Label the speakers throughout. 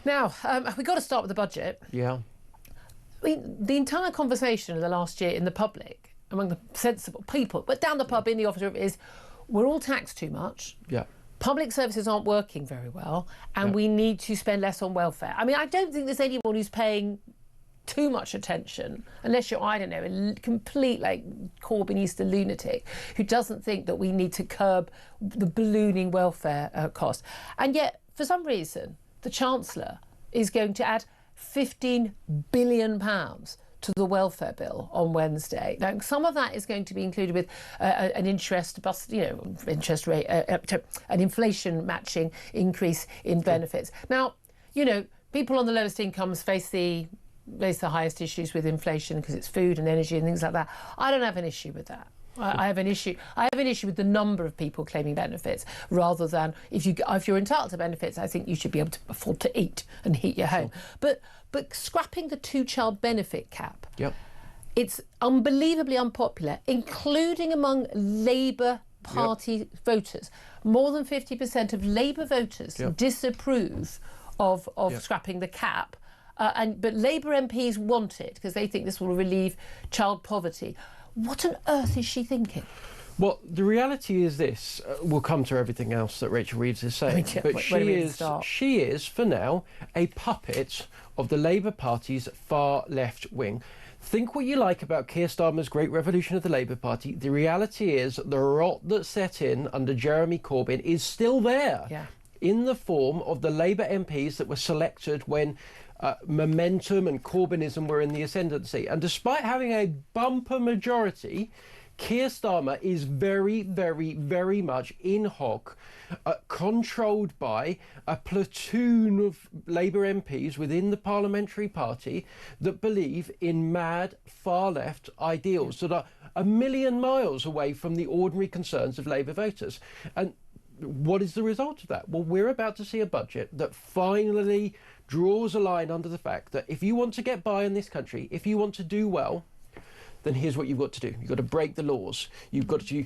Speaker 1: Now, we've got to start with the budget.
Speaker 2: Yeah.
Speaker 1: I mean, the entire conversation of the last year in the public, among the sensible people, but down the pub, in the office room, is we're all taxed too much.
Speaker 2: Yeah.
Speaker 1: Public services aren't working very well, and we need to spend less on welfare. I mean, I don't think there's anyone who's paying too much attention, unless you're, I don't know, a complete, like, Corbynista lunatic who doesn't think that we need to curb the ballooning welfare cost. And yet, for some reason, the Chancellor is going to add £15 billion to the welfare bill on Wednesday. Now, some of that is going to be included with an interest rate, an inflation matching increase in benefits. Now, people on the lowest incomes face the highest issues with inflation because it's food and energy and things like that. I don't have an issue with that. I have an issue with the number of people claiming benefits, rather than if you're entitled to benefits, I think you should be able to afford to eat and heat your home. But scrapping the 2-child benefit cap, it's unbelievably unpopular, including among Labour Party voters. More than 50% of Labour voters disapprove of scrapping the cap. But Labour MPs want it because they think this will relieve child poverty. What on earth is she thinking?
Speaker 2: Well, the reality is this. We'll come to everything else that Rachel Reeves is saying. But she is, for now, a puppet of the Labour Party's far left wing. Think what you like about Keir Starmer's great revolution of the Labour Party. The reality is the rot that set in under Jeremy Corbyn is still there in the form of the Labour MPs that were selected when Momentum and Corbynism were in the ascendancy. And despite having a bumper majority, Keir Starmer is very, very, very much in hoc, controlled by a platoon of Labour MPs within the parliamentary party that believe in mad far-left ideals that are a million miles away from the ordinary concerns of Labour voters. And what is the result of that? Well, we're about to see a budget that finally draws a line under the fact that if you want to get by in this country, if you want to do well, then here's what you've got to do. You've got to break the laws. You've got to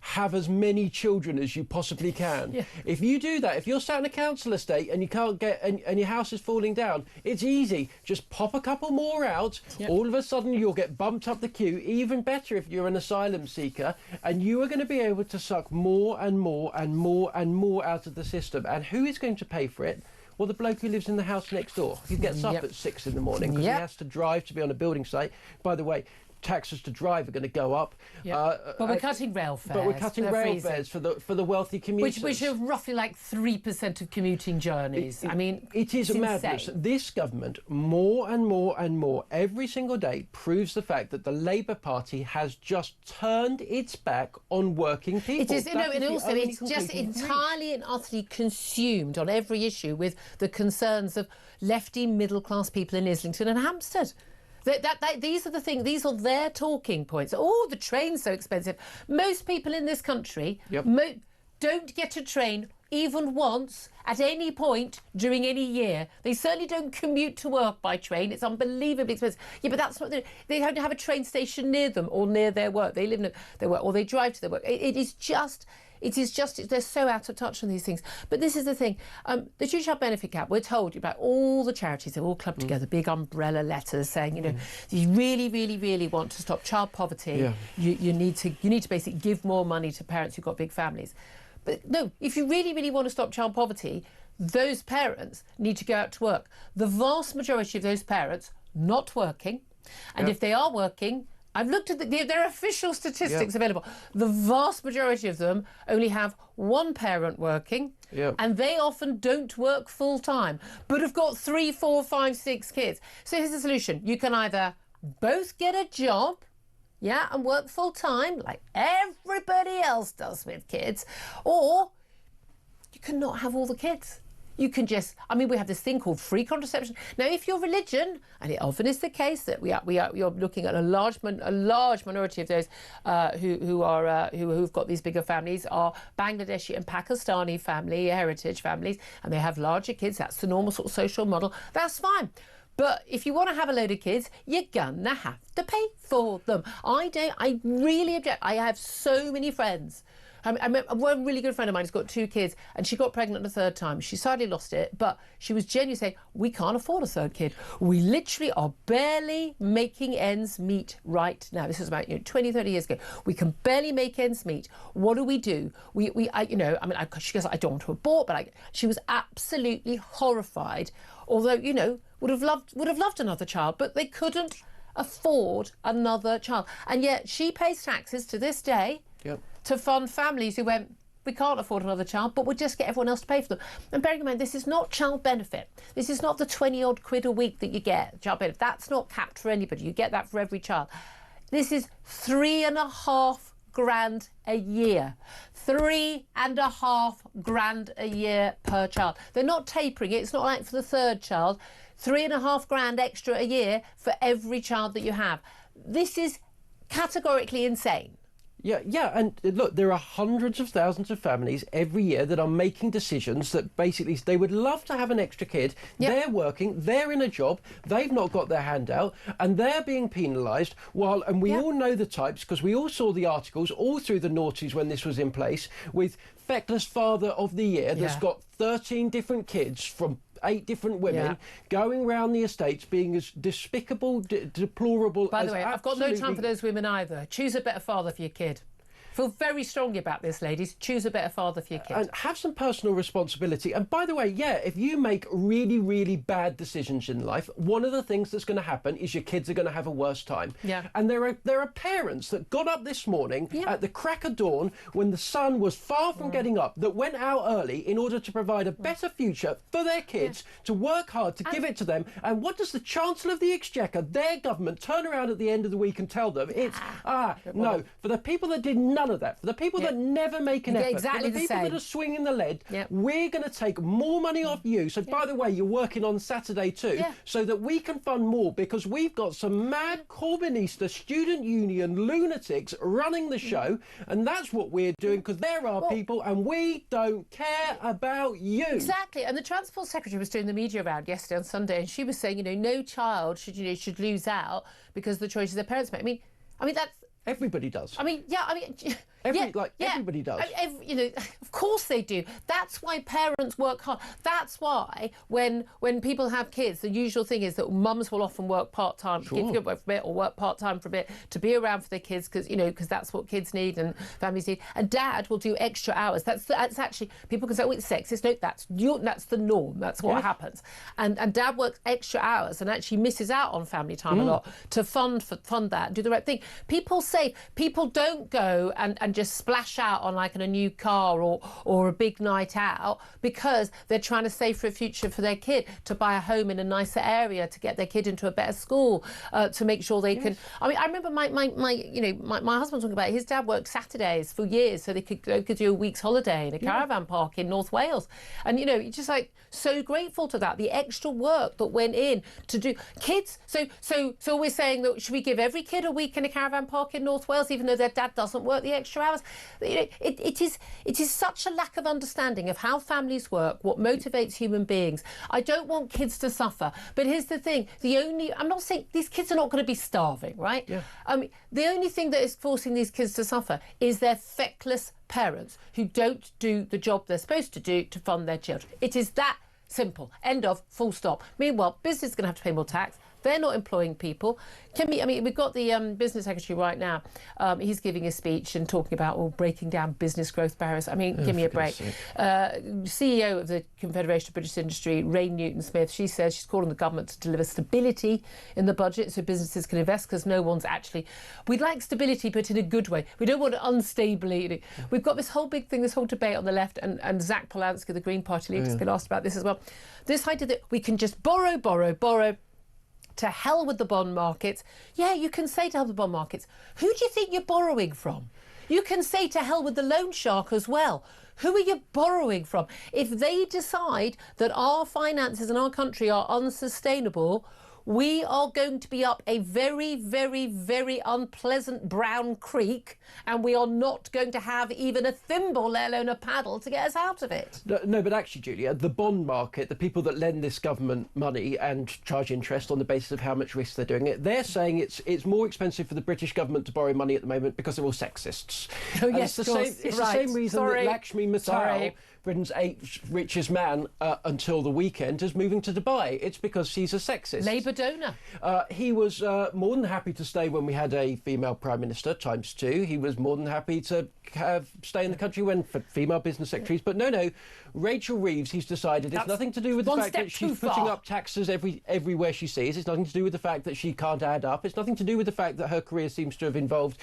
Speaker 2: have as many children as you possibly can. Yeah. If you do that, if you're sat in a council estate and you can't get, and your house is falling down, it's easy. Just pop a couple more out. Yep. All of a sudden you'll get bumped up the queue. Even better if you're an asylum seeker, and you are going to be able to suck more and more and more and more out of the system. And who is going to pay for it? Well, the bloke who lives in the house next door. He gets up at 6 in the morning because he has to drive to be on a building site. By the way, taxes to drive are going to go up.
Speaker 1: But we're cutting rail fares.
Speaker 2: But we're cutting rail fares for the wealthy commuters.
Speaker 1: Which are roughly like 3% of commuting journeys.
Speaker 2: It is a madness. This government, more and more and more, every single day, proves the fact that the Labour Party has just turned its back on working people.
Speaker 1: It is, and also it's just entirely and utterly consumed on every issue with the concerns of lefty middle-class people in Islington and Hampstead. These are the things, these are their talking points. Oh, the train's so expensive. Most people in this country don't get a train even once at any point during any year. They certainly don't commute to work by train. It's unbelievably expensive. Yeah, but that's what they don't have a train station near them or near their work. They live in their work or they drive to their work. It is just, they're so out of touch on these things. But this is the thing. The 2-child benefit cap, we're told about all the charities, they've all clubbed together, big umbrella letters saying, you really, really, really want to stop child poverty. You need to basically give more money to parents who've got big families. But no, if you really, really want to stop child poverty, those parents need to go out to work. The vast majority of those parents not working, and if they are working, I've looked at there are official statistics available. The vast majority of them only have one parent working, and they often don't work full time, but have got 3, 4, 5, 6 kids. So here's the solution. You can either both get a job, and work full time like everybody else does with kids, or you can not have all the kids. You can just, we have this thing called free contraception. Now, if your religion, and it often is the case that you're looking at a large minority of those who've got these bigger families are Bangladeshi and Pakistani heritage families, and they have larger kids. That's the normal sort of social model. That's fine. But if you want to have a load of kids, you're gonna have to pay for them. I really object. I have so many friends One really good friend of mine has got 2 kids, and she got pregnant a 3rd time. She sadly lost it, but she was genuinely saying, we can't afford a 3rd kid. We literally are barely making ends meet right now. This is about 20, 30 years ago. We can barely make ends meet. What do? She goes, I don't want to abort, but she was absolutely horrified. Although, would have loved another child, but they couldn't afford another child. And yet she pays taxes to this day to fund families who went, we can't afford another child, but we'll just get everyone else to pay for them. And bearing in mind, this is not child benefit. This is not the 20-odd quid a week that you get, child benefit. That's not capped for anybody. You get that for every child. This is £3,500 a year. £3,500 a year per child. They're not tapering it. It's not like for the 3rd child. £3,500 extra a year for every child that you have. This is categorically insane.
Speaker 2: Yeah, and look, there are hundreds of thousands of families every year that are making decisions that basically they would love to have an extra kid. They're working, they're in a job, they've not got their hand out, and they're being penalised. And we all know the types, because we all saw the articles all through the noughties when this was in place, with feckless father of the year that's got 13 different kids from 8 different women going around the estates being as despicable, deplorable.
Speaker 1: By the way, I've got no time for those women either. Choose a better father for your kid. Feel very strongly about this, ladies. Choose a better father for your kid.
Speaker 2: And have some personal responsibility. And by the way, if you make really, really bad decisions in life, one of the things that's going to happen is your kids are going to have a worse time. And there are parents that got up this morning at the crack of dawn when the sun was far from getting up, that went out early in order to provide a better future for their kids, to work hard, to give it to them. And what does the Chancellor of the Exchequer, their government, turn around at the end of the week and tell them? It's, no, for the people that did none of that, for the people that never make an effort, for the people that are swinging the lead, we're going to take more money off you. So by the way, you're working on Saturday too, so that we can fund more, because we've got some mad Corbynista student union lunatics running the show, and that's what we're doing, because there are people and we don't care about you.
Speaker 1: Exactly. And the Transport Secretary was doing the media round yesterday on Sunday, and she was saying, no child should lose out because of the choices their parents make. I mean that's
Speaker 2: everybody does.
Speaker 1: Everybody
Speaker 2: does.
Speaker 1: Of course they do. That's why parents work hard. That's why when people have kids, the usual thing is that mums will often work part-time, or work part-time for a bit to be around for their kids, because that's what kids need and families need. And dad will do extra hours. That's actually, people can say, oh, it's sexist. No, that's the norm. That's what happens. And dad works extra hours and actually misses out on family time a lot to fund that and do the right thing. People say, people don't go and just splash out on like a new car or a big night out because they're trying to save for a future for their kid, to buy a home in a nicer area, to get their kid into a better school, to make sure they can. I remember my husband talking about it. His dad worked Saturdays for years so they could do a week's holiday in a caravan park in North Wales, and you're just like so grateful to that, the extra work that went in to do kids. So we're saying that should we give every kid a week in a caravan park in North Wales, even though their dad doesn't work the extra hours? It is such a lack of understanding of how families work, what motivates human beings. I don't want kids to suffer, but here's the thing: I'm not saying these kids are not going to be starving, right? The only thing that is forcing these kids to suffer is their feckless parents who don't do the job they're supposed to do to fund their children. It is that simple. End of. Full stop. Meanwhile, business is going to have to pay more tax. They're not employing people. We've got the business secretary right now. He's giving a speech and talking about breaking down business growth barriers. Give me a break. CEO of the Confederation of British Industry, Ray Newton-Smith, she says she's calling the government to deliver stability in the budget so businesses can invest, because no one's actually. We'd like stability, but in a good way. We don't want it unstably. We've got this whole big thing, this whole debate on the left, and Zach Polanski, the Green Party leader, has been asked about this as well. This idea that we can just borrow. To hell with the bond markets. Yeah, you can say to hell with the bond markets. Who do you think you're borrowing from? You can say to hell with the loan shark as well. Who are you borrowing from? If they decide that our finances in our country are unsustainable, we are going to be up a very, very, very unpleasant brown creek, and we are not going to have even a thimble, let alone a paddle, to get us out of it.
Speaker 2: No, but actually, Julia, the bond market, the people that lend this government money and charge interest on the basis of how much risk they're doing it, they're saying it's more expensive for the British government to borrow money at the moment because they're all sexists.
Speaker 1: Oh, yes,
Speaker 2: it's the same reason that Lakshmi Mittal, Britain's 8th richest man until the weekend, is moving to Dubai. It's because she's a sexist.
Speaker 1: Labour donor.
Speaker 2: He was more than happy to stay when we had a female Prime Minister, ×2. He was more than happy to stay in the country when for female business secretaries. But no, Rachel Reeves, he's decided it's nothing to do with the fact that she's putting up taxes everywhere she sees. It's nothing to do with the fact that she can't add up. It's nothing to do with the fact that her career seems to have involved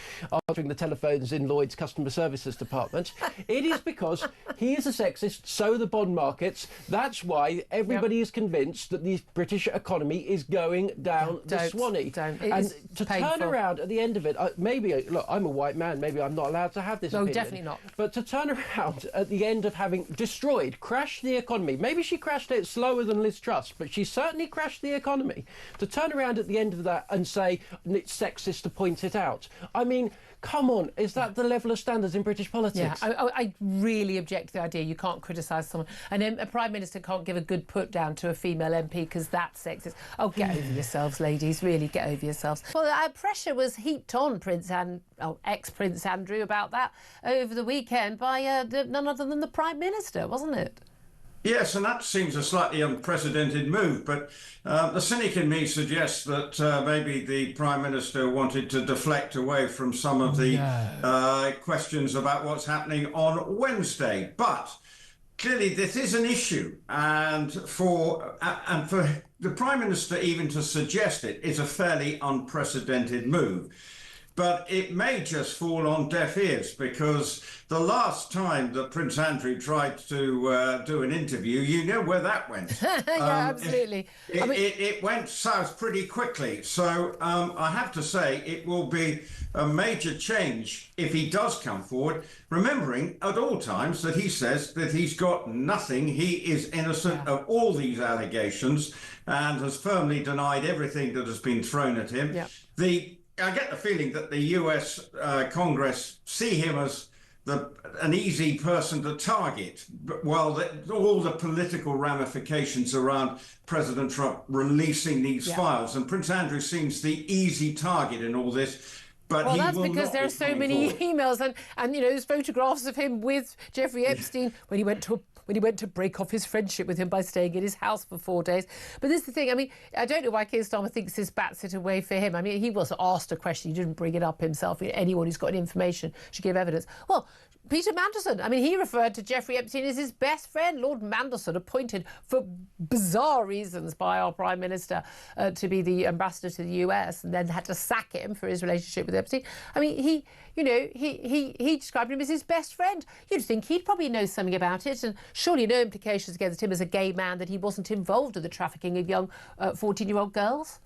Speaker 2: answering the telephones in Lloyd's customer services department. It is because he is a sexist, so are the bond markets. That's why everybody is convinced that the British economy is going down the Swanee. And to turn around at the end of it, maybe, look, I'm a white man, maybe I'm not allowed to have this opinion.
Speaker 1: Definitely not.
Speaker 2: But to turn around at the end of having crashed the economy, maybe she crashed it slower than Liz Truss, but she certainly crashed the economy. To turn around at the end of that and say it's sexist to point it out, I mean, come on, is that the level of standards in British politics?
Speaker 1: Yeah, I really object to the idea you can't criticise someone. And a Prime Minister can't give a good put down to a female MP because that's sexist. Oh, get over yourselves, ladies, really get over yourselves. Well, pressure was heaped on ex-Prince Andrew about that over the weekend by none other than the Prime Minister, wasn't it?
Speaker 3: Yes, and that seems a slightly unprecedented move, but the cynic in me suggests that maybe the Prime Minister wanted to deflect away from some of the questions about what's happening on Wednesday. But clearly this is an issue, and for the Prime Minister even to suggest it is a fairly unprecedented move. But it may just fall on deaf ears, because the last time that Prince Andrew tried to do an interview, you know where that went.
Speaker 1: Absolutely.
Speaker 3: It went south pretty quickly. So I have to say it will be a major change if he does come forward, remembering at all times that he says that he's got nothing. He is innocent of all these allegations and has firmly denied everything that has been thrown at him. I get the feeling that the US Congress see him as an easy person to target, while all the political ramifications around President Trump releasing these files. And Prince Andrew seems the easy target in all this. But
Speaker 1: well, that's because there are so many emails and there's photographs of him with Jeffrey Epstein when he went to break off his friendship with him by staying in his house for 4 days. But this is the thing, I mean, I don't know why Keir Starmer thinks this bats it away for him. I mean, he was asked a question, he didn't bring it up himself. Anyone who's got any information should give evidence. Well, Peter Mandelson, I mean, he referred to Jeffrey Epstein as his best friend. Lord Mandelson, appointed for bizarre reasons by our Prime Minister to be the ambassador to the US, and then had to sack him for his relationship with Epstein. I mean, he described him as his best friend. You'd think he'd probably know something about it, and surely no implications against him as a gay man that he wasn't involved in the trafficking of young 14-year-old girls.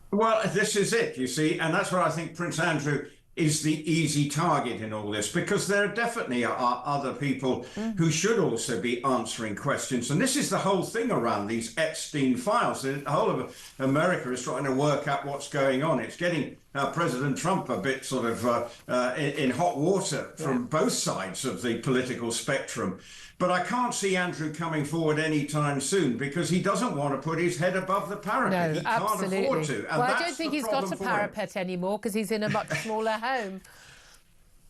Speaker 3: Well, this is it, you see, and that's where I think Prince Andrew is the easy target in all this, because there definitely are other people who should also be answering questions. And this is the whole thing around these Epstein files. The whole of America is trying to work out what's going on. It's getting President Trump a bit sort of in hot water from both sides of the political spectrum. But I can't see Andrew coming forward anytime soon, because he doesn't want to put his head above the parapet.
Speaker 1: No,
Speaker 3: he can't afford to. And
Speaker 1: well, I don't think he's got a parapet anymore, because he's in a much smaller home.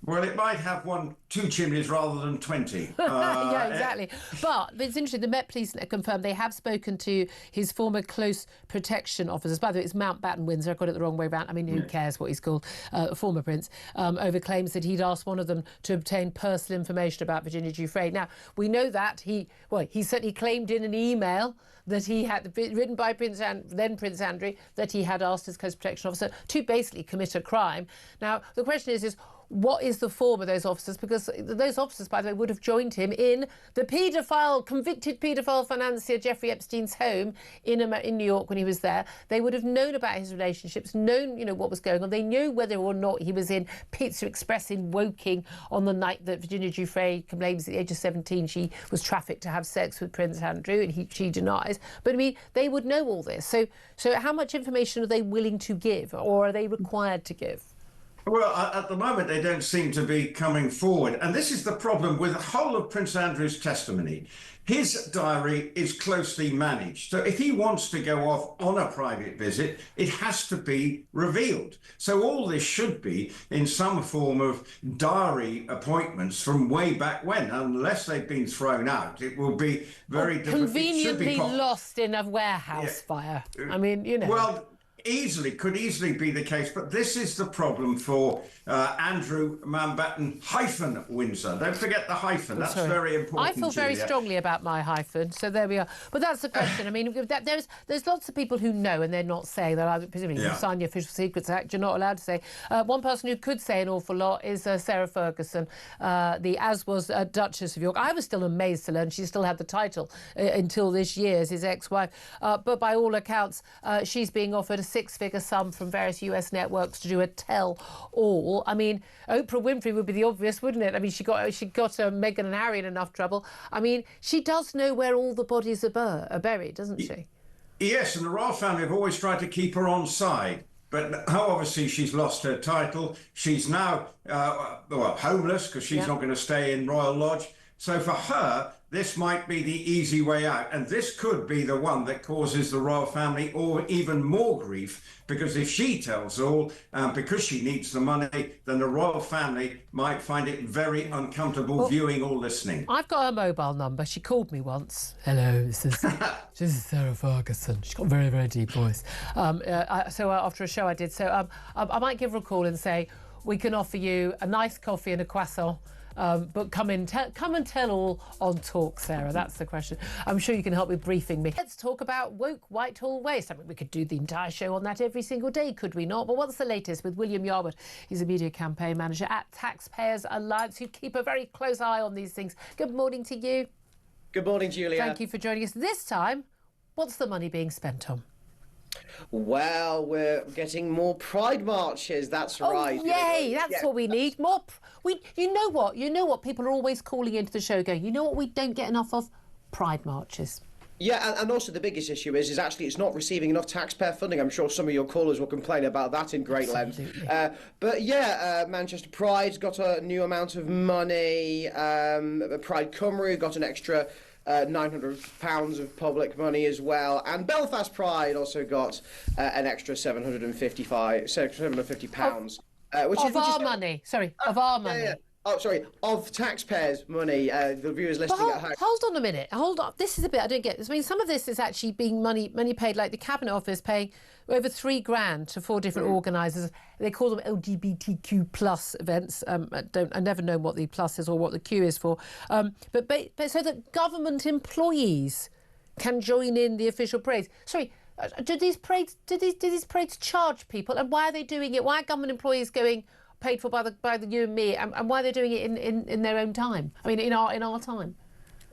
Speaker 3: Well, it might have 2 chimneys rather than 20.
Speaker 1: Yeah, exactly. But it's interesting, the Met Police confirmed they have spoken to his former close protection officers. By the way, it's Mountbatten Windsor. I got it the wrong way around. I mean, who cares what he's called? Former Prince, over claims that he'd asked one of them to obtain personal information about Virginia Giuffre. Now, we know that he certainly claimed in an email that he had written by then Prince Andrew, that he had asked his close protection officer to basically commit a crime. Now, the question is what is the form of those officers, because those officers, by the way, would have joined him in the convicted paedophile financier Jeffrey Epstein's home in New York when he was there. They would have known about his relationships, known, what was going on. They knew whether or not he was in Pizza Express in Woking on the night that Virginia Giuffre claims at the age of 17 she was trafficked to have sex with Prince Andrew, and she denies. But I mean, they would know all this. So how much information are they willing to give, or are they required to give?
Speaker 3: Well, at the moment, they don't seem to be coming forward. And this is the problem with the whole of Prince Andrew's testimony. His diary is closely managed. So if he wants to go off on a private visit, it has to be revealed. So all this should be in some form of diary appointments from way back when. Unless they've been thrown out, it will be very difficult.
Speaker 1: Conveniently lost in a warehouse fire. I mean,
Speaker 3: Well, could easily be the case, but this is the problem for Andrew Mountbatten-Windsor. Don't forget the hyphen. That's very important.
Speaker 1: I feel very strongly about my hyphen, so there we are. But that's the question. I mean, there's lots of people who know, and they're not saying that. Presumably, you sign the Official Secrets Act, you're not allowed to say. One person who could say an awful lot is Sarah Ferguson, as was Duchess of York. I was still amazed to learn she still had the title until this year as his ex-wife. But by all accounts, she's being offered a six-figure sum from various US networks to do a tell-all. I mean, Oprah Winfrey would be the obvious, wouldn't it? I mean, she got Meghan and Harry in enough trouble. I mean, she does know where all the bodies are buried, doesn't she?
Speaker 3: Yes, and the royal family have always tried to keep her on side. But how obviously she's lost her title. She's now homeless because she's not going to stay in Royal Lodge. So for her, this might be the easy way out. And this could be the one that causes the royal family or even more grief, because if she tells all, because she needs the money, then the royal family might find it very uncomfortable viewing or listening. I've
Speaker 1: got her mobile number. She called me once. Hello, this is Sarah Ferguson. She's got a very, very deep voice. So after a show I did, so I might give her a call and say, we can offer you a nice coffee and a croissant. But come and tell all on Talk, Sarah. That's the question. I'm sure you can help with briefing me. Let's talk about woke Whitehall waste. I mean, we could do the entire show on that every single day, could we not? But what's the latest with William Yarwood? He's a media campaign manager at Taxpayers Alliance, who keep a very close eye on these things. Good morning to you.
Speaker 4: Good morning, Julia.
Speaker 1: Thank you for joining us. This time, what's the money being spent on?
Speaker 4: Well, we're getting more pride marches. That's right.
Speaker 1: Yay! That's what we need. More. You know what? People are always calling into the show going, you know what we don't get enough of? Pride marches.
Speaker 4: Yeah, and also the biggest issue is actually it's not receiving enough taxpayer funding. I'm sure some of your callers will complain about that in great length. But yeah, Manchester Pride's got a new amount of money. Pride Cymru got an extra £900 of public money as well, and Belfast Pride also got an extra £750,
Speaker 1: of our money.
Speaker 4: Yeah. Oh, sorry, of taxpayers' money. The viewers listening at home.
Speaker 1: Hold on a minute. Hold on. This is a bit I don't get. I mean, some of this is actually being money paid, like the Cabinet Office paying over $3,000 to 4 different organisers. They call them LGBTQ plus events. I never know what the plus is or what the Q is for. But so that government employees can join in the official parades. Sorry. Do these parades charge people, and why are they doing it? Why are government employees paid for by the you and me, and why are they doing it in their own time? I mean, in our time.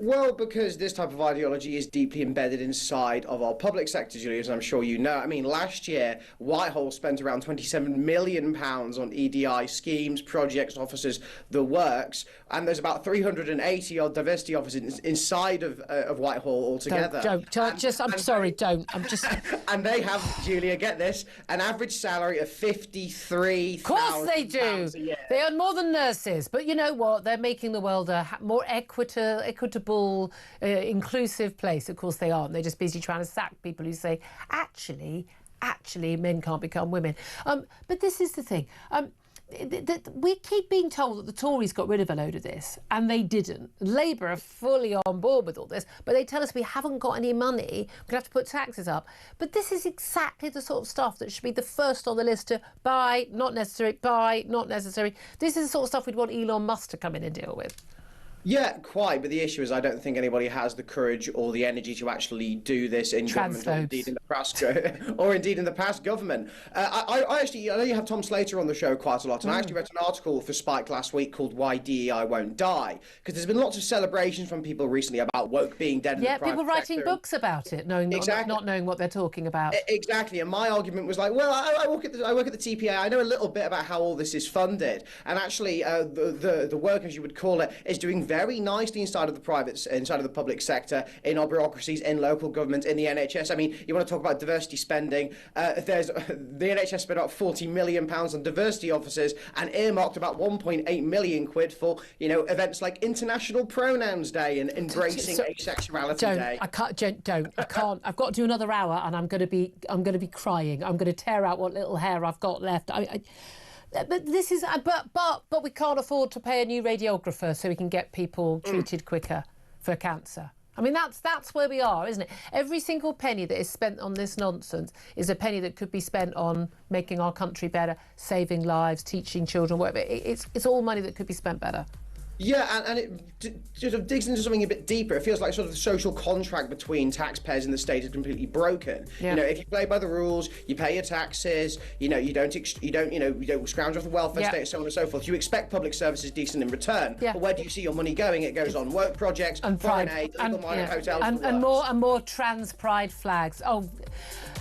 Speaker 4: Well, because this type of ideology is deeply embedded inside of our public sector, Julia, as I'm sure you know. I mean, last year, Whitehall spent around £27 million on EDI schemes, projects, offices, the works, and there's about 380 odd diversity offices inside of Whitehall altogether.
Speaker 1: I'm sorry, don't.
Speaker 4: And they have, Julia, get this, an average salary of £53,000.
Speaker 1: Of course they do. They earn more than nurses, but you know what? They're making the world a more equitable, inclusive place. Of course they aren't. They're just busy trying to sack people who say, actually, men can't become women. But this is the thing. We keep being told that the Tories got rid of a load of this, and they didn't. Labour are fully on board with all this, but they tell us we haven't got any money, we're going to have to put taxes up. But this is exactly the sort of stuff that should be the first on the list to buy, not necessary, buy, not necessary. This is the sort of stuff we'd want Elon Musk to come in and deal with.
Speaker 4: Yeah, quite. But the issue is I don't think anybody has the courage or the energy to actually do this in government or indeed in the past, or indeed in the past government. I actually, I know you have Tom Slater on the show quite a lot, and I actually wrote an article for Spike last week called "Why DEI Won't Die," because there's been lots of celebrations from people recently about woke being dead in the private sector.
Speaker 1: Yeah, people writing books about it, not knowing what they're talking about.
Speaker 4: Exactly, and my argument was like, well, I work at the TPA. I know a little bit about how all this is funded, and actually, the work, as you would call it, is doing very nicely inside of the public sector, in our bureaucracies, in local government, in the NHS. I mean, you want to talk about diversity spending? The NHS spent about £40 million on diversity officers and earmarked about 1.8 million quid for events like International Pronouns Day and Embracing Asexuality Day.
Speaker 1: I can't. I've got to do another hour, and I'm going to be crying. I'm going to tear out what little hair I've got left. But this is, but we can't afford to pay a new radiographer so we can get people treated quicker for cancer. I mean, that's where we are, isn't it? Every single penny that is spent on this nonsense is a penny that could be spent on making our country better, saving lives, teaching children, whatever. It's all money that could be spent better.
Speaker 4: Yeah, and it sort of digs into something a bit deeper. It feels like sort of the social contract between taxpayers and the state is completely broken. Yeah. If you play by the rules, you pay your taxes. You don't scrounge off the welfare state, so on and so forth. You expect public services decent in return. Yeah. But where do you see your money going? It goes on work projects, foreign aid, legal mining hotels,
Speaker 1: and more trans pride flags. Oh,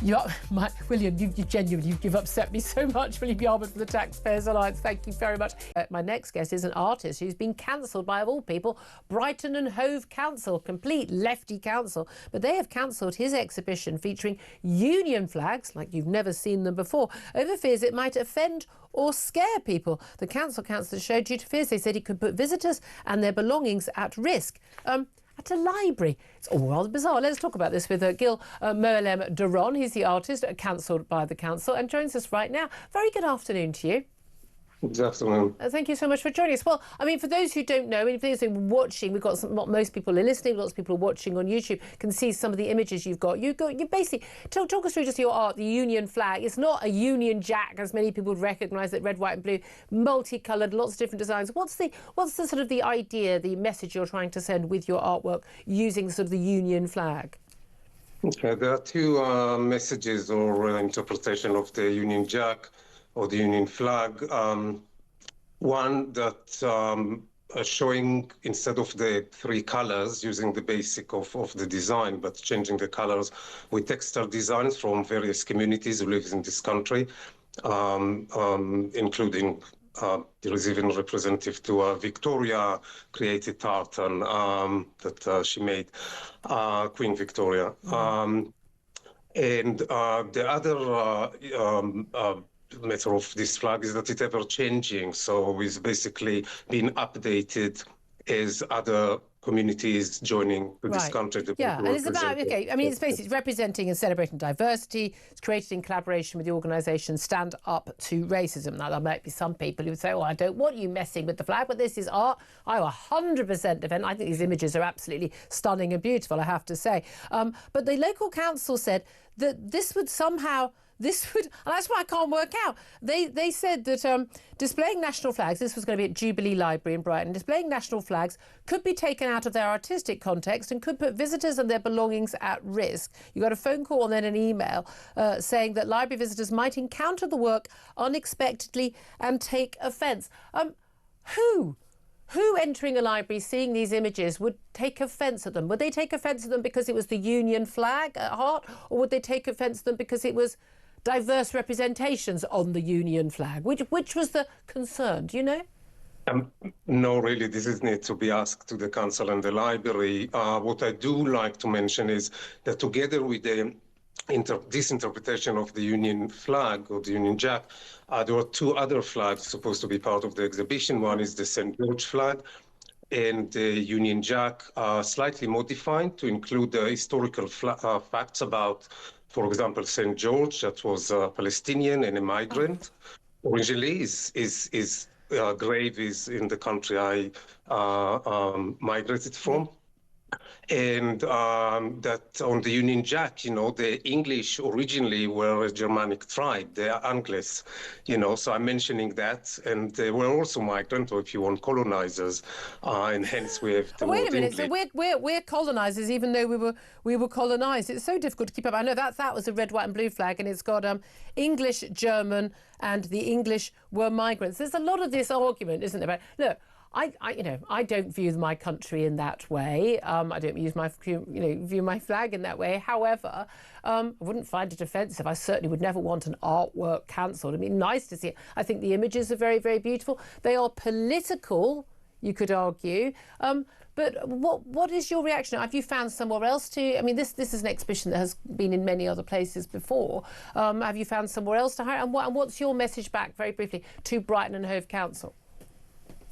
Speaker 1: William, you've upset me so much. William Yarwood from the Taxpayers Alliance. Thank you very much. My next guest is an artist who's been cancelled by, of all people, Brighton and Hove Council, complete lefty council. But they have cancelled his exhibition featuring union flags, like you've never seen them before, over fears it might offend or scare people. The councillor showed due to fears. They said it could put visitors and their belongings at risk. At a library. It's all rather bizarre. Let's talk about this with Gil Moelem Duron. He's the artist cancelled by the council and joins us right now. Very good afternoon to you.
Speaker 5: Good afternoon.
Speaker 1: Thank you so much for joining us. Well, I mean, for those who don't know, if those who are watching, we've got most people are listening, lots of people are watching on YouTube, can see some of the images you've got. You basically, talk us through just your art, the Union flag. It's not a Union Jack, as many people would recognise it, red, white and blue, multicoloured, lots of different designs. What's the sort of the idea, the message you're trying to send with your artwork using sort of the Union flag?
Speaker 5: Okay, there are two messages or interpretation of the Union Jack or the Union flag. One that showing, instead of the three colors, using the basic of the design, but changing the colors with textile designs from various communities who live in this country, including there is even a representative to Victoria created tartan that she made, Queen Victoria. And the other matter of this flag is that it's ever changing, so it's basically being updated as other communities joining this country.
Speaker 1: Yeah, and it's about, I mean, it's basically representing and celebrating diversity. It's created in collaboration with the organisation Stand Up to Racism. Now, there might be some people who would say, oh, I don't want you messing with the flag, but this is art. I 100% defend. I think these images are absolutely stunning and beautiful, I have to say. But the local council said that this would somehow... and that's what I can't work out. They said that displaying national flags, this was going to be at Jubilee Library in Brighton, displaying national flags could be taken out of their artistic context and could put visitors and their belongings at risk. You got a phone call and then an email saying that library visitors might encounter the work unexpectedly and take offence. Who entering a library, seeing these images, would take offence at them? Would they take offence at them because it was the Union flag at heart, or would they take offence at them because it was diverse representations on the Union flag? Which was the concern? Do you know?
Speaker 5: No, really, this is need to be asked to the council and the library. What I do like to mention is that together with this interpretation of the Union flag or the Union Jack, there were two other flags supposed to be part of the exhibition. One is the St. George flag, and the Union Jack slightly modified to include the historical facts about, for example, St. George, that was a Palestinian and a migrant. Originally, his grave is in the country I migrated from. And that on the Union Jack, the English originally were a Germanic tribe, they are Angles, so I'm mentioning that. And they were also migrant, or if you want, colonizers, and hence we have the
Speaker 1: wait a minute,
Speaker 5: English.
Speaker 1: so we're colonizers even though we were colonized. It's so difficult to keep up. I know that was a red, white and blue flag, and it's got English, German, and the English were migrants. There's a lot of this argument, isn't there? Look, I don't view my country in that way. I don't view my flag in that way. However, I wouldn't find it offensive. I certainly would never want an artwork cancelled. I mean, nice to see it. I think the images are very, very beautiful. They are political, you could argue. But what is your reaction? Have you found somewhere else to? I mean, this is an exhibition that has been in many other places before. Have you found somewhere else to hire? And what's your message back, very briefly, to Brighton and Hove Council?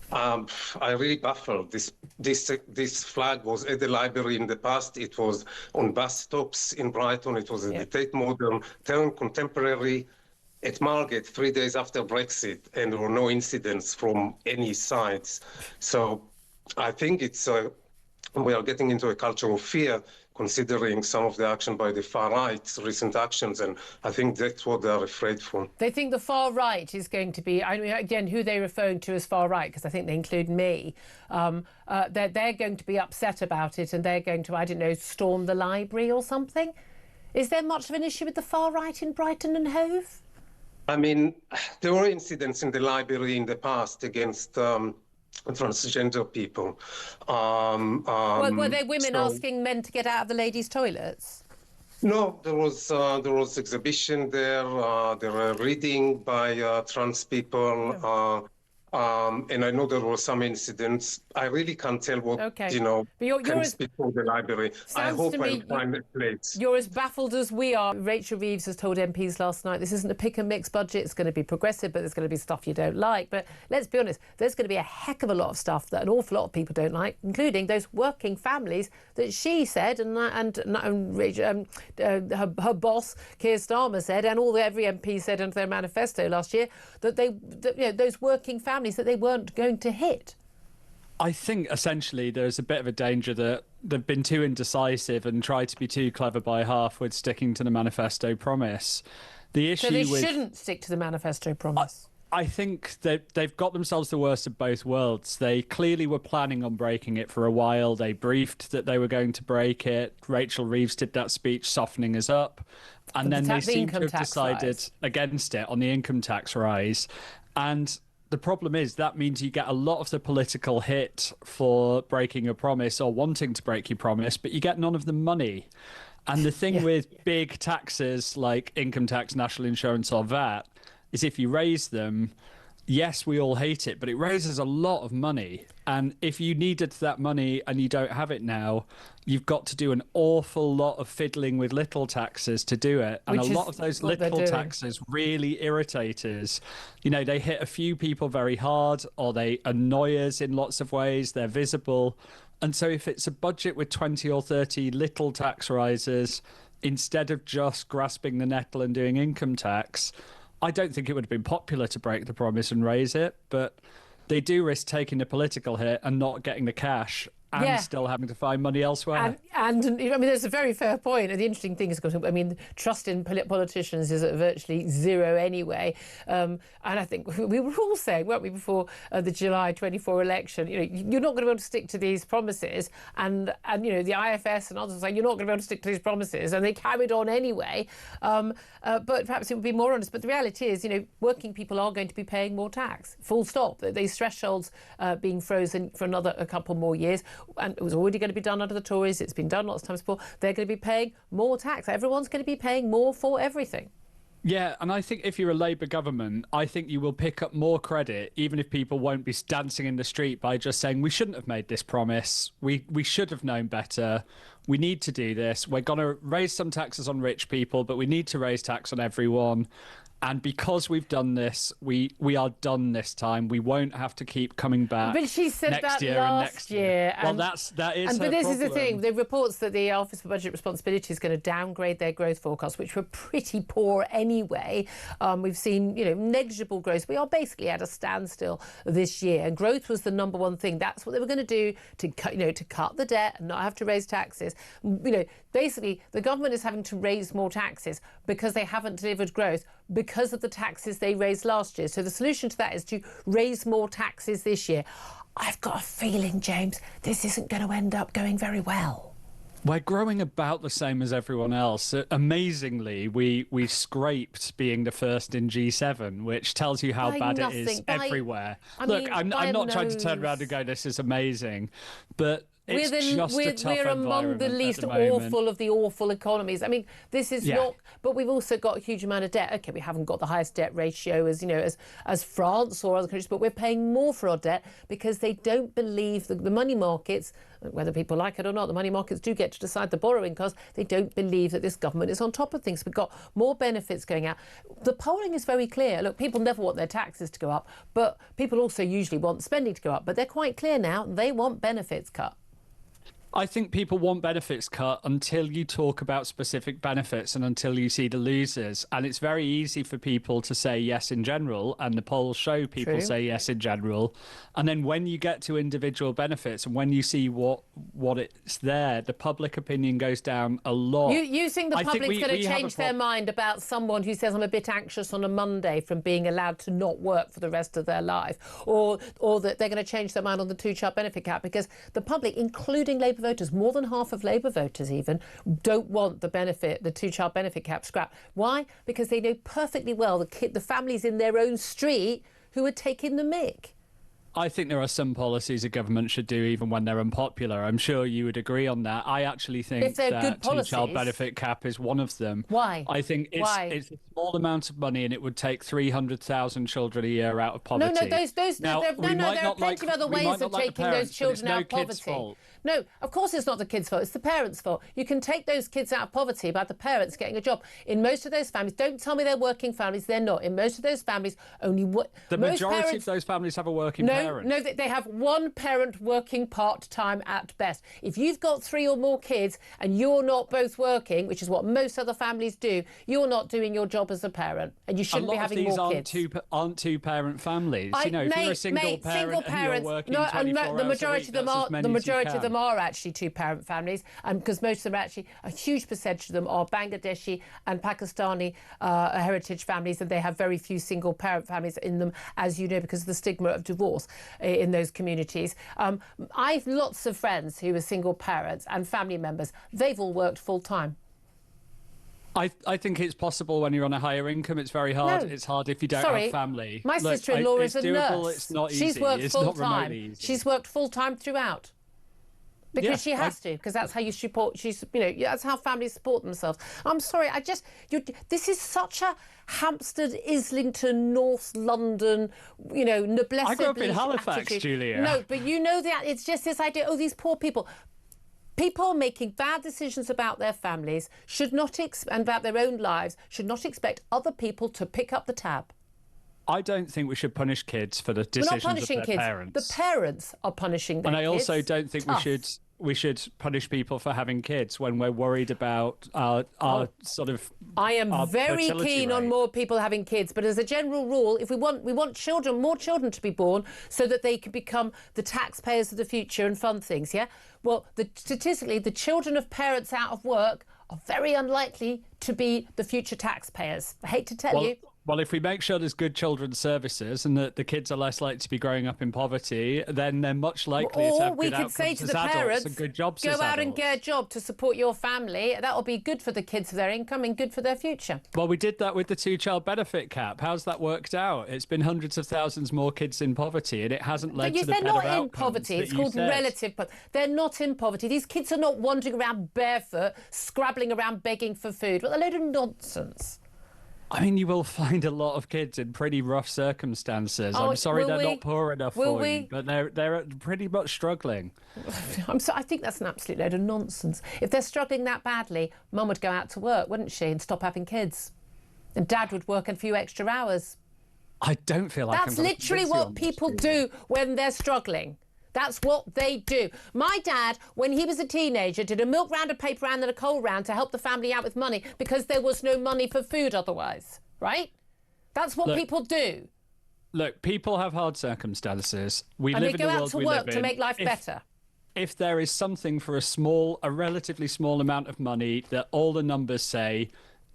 Speaker 5: I really baffled. This flag was at the library in the past. It was on bus stops in Brighton. It was at the Tate Modern, turned contemporary at Margate 3 days after Brexit, and there were no incidents from any sides. So I think we are getting into a culture of fear, considering some of the action by the far right, recent actions, and I think that's what they're afraid for.
Speaker 1: They think the far right is going to be, I mean, again, who they're referring to as far right, because I think they include me, they're going to be upset about it, and they're going to, I don't know, storm the library or something. Is there much of an issue with the far right in Brighton and Hove?
Speaker 5: I mean, there were incidents in the library in the past against transgender people.
Speaker 1: Were there women asking men to get out of the ladies' toilets?
Speaker 5: No, there was exhibition there. There were reading by trans people. And I know there were some incidents. I really can't tell what, can speak for the library. I hope I find a place.
Speaker 1: You're as baffled as we are. Rachel Reeves has told MPs last night this isn't a pick and mix budget. It's going to be progressive, but there's going to be stuff you don't like. But let's be honest, there's going to be a heck of a lot of stuff that an awful lot of people don't like, including those working families that she said, and her boss, Keir Starmer, said, and every MP said under their manifesto last year, that those working families that they weren't going to hit.
Speaker 6: I think essentially there's a bit of a danger that they've been too indecisive and tried to be too clever by half with sticking to the manifesto promise. The issue
Speaker 1: shouldn't stick to the manifesto promise.
Speaker 6: I think that they've got themselves the worst of both worlds. They clearly were planning on breaking it for a while. They briefed that they were going to break it. Rachel Reeves did that speech softening us up. And then they seem to have decided against it on the income tax rise. And the problem is that means you get a lot of the political hit for breaking a promise or wanting to break your promise, but you get none of the money. And the thing with big taxes like income tax, national insurance or VAT is if you raise them, yes, we all hate it, but it raises a lot of money. And if you needed that money and you don't have it now, you've got to do an awful lot of fiddling with little taxes to do it. And a lot of those little taxes really irritate us. They hit a few people very hard, or they annoy us in lots of ways. They're visible. And so if it's a budget with 20 or 30 little tax rises, instead of just grasping the nettle and doing income tax, I don't think it would have been popular to break the promise and raise it, but they do risk taking the political hit and not getting the cash and still having to find money elsewhere.
Speaker 1: And I mean, there's a very fair point. The interesting thing is, I mean, trust in politicians is at virtually zero anyway. And I think we were all saying, weren't we, before the July 24 election, you're not going to be able to stick to these promises. And the IFS and others are saying, you're not going to be able to stick to these promises. And they carried on anyway. But perhaps it would be more honest. But the reality is, working people are going to be paying more tax. Full stop. These thresholds being frozen for a couple more years. And it was already going to be done under the Tories. It's been done lots of times before. They're going to be paying more tax. Everyone's going to be paying more for everything.
Speaker 6: Yeah, and I think if you're a Labour government, I think you will pick up more credit, even if people won't be dancing in the street by just saying, we shouldn't have made this promise. We should have known better. We need to do this. We're going to raise some taxes on rich people, but we need to raise tax on everyone. And because we've done this, we are done this time. We won't have to keep coming back.
Speaker 1: But she said
Speaker 6: next
Speaker 1: that
Speaker 6: year
Speaker 1: last
Speaker 6: and next
Speaker 1: year.
Speaker 6: Well, that is.
Speaker 1: But
Speaker 6: her
Speaker 1: this is the
Speaker 6: problem.
Speaker 1: thing: the reports that the Office for Budget Responsibility is going to downgrade their growth forecasts, which were pretty poor anyway. We've seen, negligible growth. We are basically at a standstill this year, and growth was the number one thing. That's what they were going to do to cut the debt and not have to raise taxes. Basically, the government is having to raise more taxes because they haven't delivered growth because of the taxes they raised last year. So the solution to that is to raise more taxes this year. I've got a feeling, James, this isn't going to end up going very well.
Speaker 6: We're growing about the same as everyone else. Amazingly, we scraped being the first in G7, which tells you how bad it is everywhere. Look, I'm not trying to turn around and go, this is amazing, but we're among the least
Speaker 1: awful of the awful economies. I mean, this is not, but we've also got a huge amount of debt. Okay, we haven't got the highest debt ratio as France or other countries, but we're paying more for our debt because they don't believe the money markets, whether people like it or not, the money markets do get to decide the borrowing costs. They don't believe that this government is on top of things. We've got more benefits going out. The polling is very clear. Look, people never want their taxes to go up, but people also usually want spending to go up. But they're quite clear now. They want benefits cut.
Speaker 6: I think people want benefits cut until you talk about specific benefits and until you see the losers. And it's very easy for people to say yes in general, and the polls show people say yes in general. And then when you get to individual benefits and when you see what it's there, the public opinion goes down a lot.
Speaker 1: You think the public's going to change their mind about someone who says, I'm a bit anxious on a Monday from being allowed to not work for the rest of their life, or that they're going to change their mind on the two-child benefit cap? Because the public, including Labour voters, more than half of Labour voters even, don't want the two-child benefit cap scrapped. Why? Because they know perfectly well the families in their own street who are taking the mick.
Speaker 6: I think there are some policies a government should do even when they're unpopular. I'm sure you would agree on that. I actually think that two-child benefit cap is one of them.
Speaker 1: Why?
Speaker 6: I think it's a small amount of money and it would take 300,000 children a year out of poverty.
Speaker 1: There are plenty of other ways of taking those children out of poverty. No, of course it's not the kids' fault, it's the parents' fault. You can take those kids out of poverty by the parents getting a job. In most of those families, don't tell me they're working families, they're not. In most of those families,
Speaker 6: the majority of those families have a working parent.
Speaker 1: No, they have one parent working part-time at best. If you've got 3 or more kids and you're not both working, which is what most other families do, you're not doing your job as a parent, and you shouldn't be having more kids.
Speaker 6: A lot of these aren't two-parent families. If you're a single parent and you're working 24 hours
Speaker 1: the majority
Speaker 6: a week,
Speaker 1: the majority of them are actually two-parent families, and because most of them are actually, a huge percentage of them are Bangladeshi and Pakistani heritage families, and they have very few single-parent families in them, as you know, because of the stigma of divorce in those communities. I've lots of friends who are single parents and family members. They've all worked full-time.
Speaker 6: I think it's possible when you're on a higher income. It's very hard.
Speaker 1: No.
Speaker 6: It's hard if you don't have family.
Speaker 1: My sister-in-law is a nurse.
Speaker 6: It's not easy.
Speaker 1: She's worked full-time.
Speaker 6: Easy.
Speaker 1: She's worked full-time throughout. Because she has to, because that's how you support. That's how families support themselves. I'm sorry, this is such a Hampstead, Islington, North London, noblesse.
Speaker 6: I grew up in Halifax,
Speaker 1: attitude.
Speaker 6: Julia.
Speaker 1: No, but that it's just this idea. Oh, these poor people. People making bad decisions about their families and about their own lives should not expect other people to pick up the tab.
Speaker 6: I don't think we should punish kids for the decisions of their parents.
Speaker 1: The parents are punishing their kids.
Speaker 6: And I also don't think we should punish people for having kids when we're worried about our sort of.
Speaker 1: I am very keen on more people having kids, but as a general rule, if we want more children to be born so that they can become the taxpayers of the future and fund things. Yeah. Well, statistically, the children of parents out of work are very unlikely to be the future taxpayers. I hate to tell you.
Speaker 6: Well, if we make sure there's good children's services and that the kids are less likely to be growing up in poverty, then they're much likelier to have good outcomes as adults and good jobs as adults.
Speaker 1: Go out and get a job to support your family. That'll be good for the kids, for their income and good for their future.
Speaker 6: Well, we did that with the two-child benefit cap. How's that worked out? It's been hundreds of thousands more kids in poverty, and it hasn't led to the better outcomes. They're not in poverty.
Speaker 1: It's called relative poverty. They're not in poverty. These kids are not wandering around barefoot, scrabbling around begging for food. What a load of nonsense.
Speaker 6: I mean, you will find a lot of kids in pretty rough circumstances. I'm sorry they're not poor enough for you, but they're pretty much struggling.
Speaker 1: I think that's an absolute load of nonsense. If they're struggling that badly, Mum would go out to work, wouldn't she, and stop having kids. And Dad would work a few extra hours.
Speaker 6: I don't feel like
Speaker 1: that's literally what people do when they're struggling. That's what they do. My dad, when he was a teenager, did a milk round, a paper round and a coal round to help the family out with money because there was no money for food otherwise, right? That's what people do.
Speaker 6: Look, people have hard circumstances. We
Speaker 1: and
Speaker 6: live
Speaker 1: they
Speaker 6: in
Speaker 1: go
Speaker 6: the
Speaker 1: out
Speaker 6: world
Speaker 1: to
Speaker 6: we
Speaker 1: work
Speaker 6: live
Speaker 1: to
Speaker 6: in.
Speaker 1: make life better.
Speaker 6: If there is something for a relatively small amount of money that all the numbers say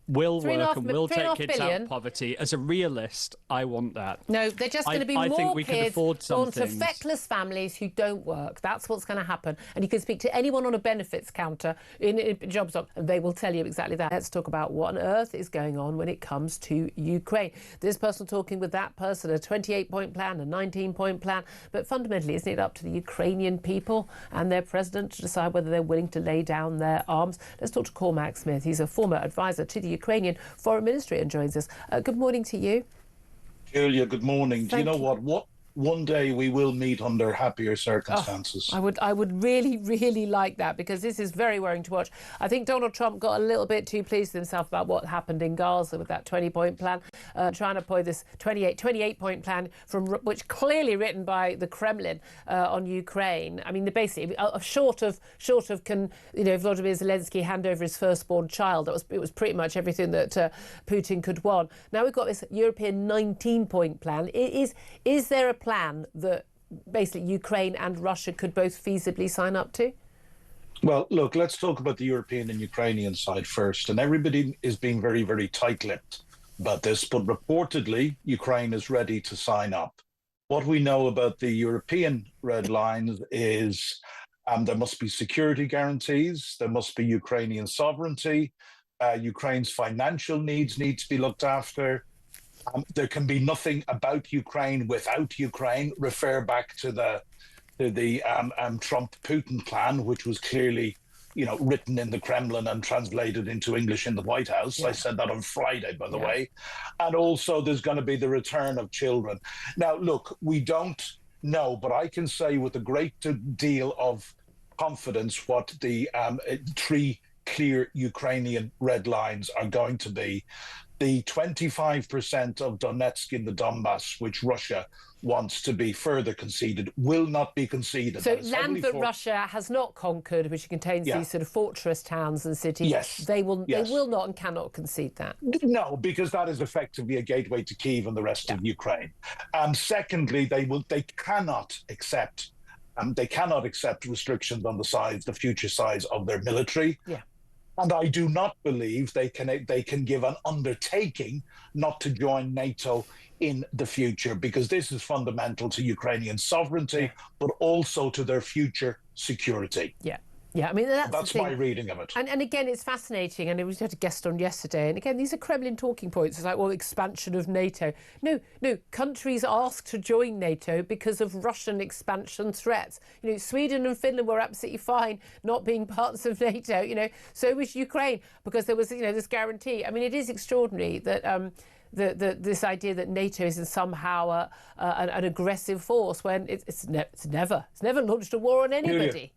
Speaker 6: will work and will take kids out of poverty, as a realist, I want that.
Speaker 1: No, they're just going to be more kids born to feckless families who don't work. That's what's going to happen. And you can speak to anyone on a benefits counter in jobs, and they will tell you exactly that. Let's talk about what on earth is going on when it comes to Ukraine. This person talking with that person, a 28-point plan, a 19-point plan. But fundamentally, isn't it up to the Ukrainian people and their president to decide whether they're willing to lay down their arms? Let's talk to Cormac Smith. He's a former advisor to the Ukrainian Foreign Ministry and joins us. Good morning to you.
Speaker 7: Julia, good morning. Do you know what? One day we will meet under happier circumstances.
Speaker 1: I would really, really like that, because this is very worrying to watch. I think Donald Trump got a little bit too pleased with himself about what happened in Gaza with that 20-point plan, trying to apply this 28-point plan which clearly written by the Kremlin on Ukraine. I mean, basically, short of can Volodymyr Zelensky hand over his firstborn child? It was pretty much everything that Putin could want. Now we've got this European 19-point plan. Is there a plan that basically Ukraine and Russia could both feasibly sign up to?
Speaker 7: Well, look, let's talk about the European and Ukrainian side first. And everybody is being very, very tight-lipped about this, but reportedly Ukraine is ready to sign up. What we know about the European red lines is there must be security guarantees, there must be Ukrainian sovereignty, Ukraine's financial needs need to be looked after. There can be nothing about Ukraine without Ukraine. Refer back to the Trump-Putin plan, which was clearly, written in the Kremlin and translated into English in the White House. Yeah. I said that on Friday, by the way. And also, there's going to be the return of children. Now, look, we don't know, but I can say with a great deal of confidence what the three clear Ukrainian red lines are going to be. The 25% of Donetsk in the Donbass, which Russia wants to be further conceded, will not be conceded.
Speaker 1: So land that Russia has not conquered, which contains these sort of fortress towns and cities, they will not and cannot concede that.
Speaker 7: No, because that is effectively a gateway to Kyiv and the rest of Ukraine. And secondly, they cannot accept restrictions on the future size of their military. Yeah. And I do not believe they can give an undertaking not to join NATO in the future, because this is fundamental to Ukrainian sovereignty, but also to their future security.
Speaker 1: Yeah. Yeah, I mean,
Speaker 7: that's my reading of it.
Speaker 1: And again, it's fascinating. And we had a guest on yesterday. And again, these are Kremlin talking points. It's like, well, expansion of NATO. No, countries asked to join NATO because of Russian expansion threats. Sweden and Finland were absolutely fine not being parts of NATO. So was Ukraine, because there was, this guarantee. I mean, it is extraordinary that this idea that NATO is in an aggressive force when it's never launched a war on anybody.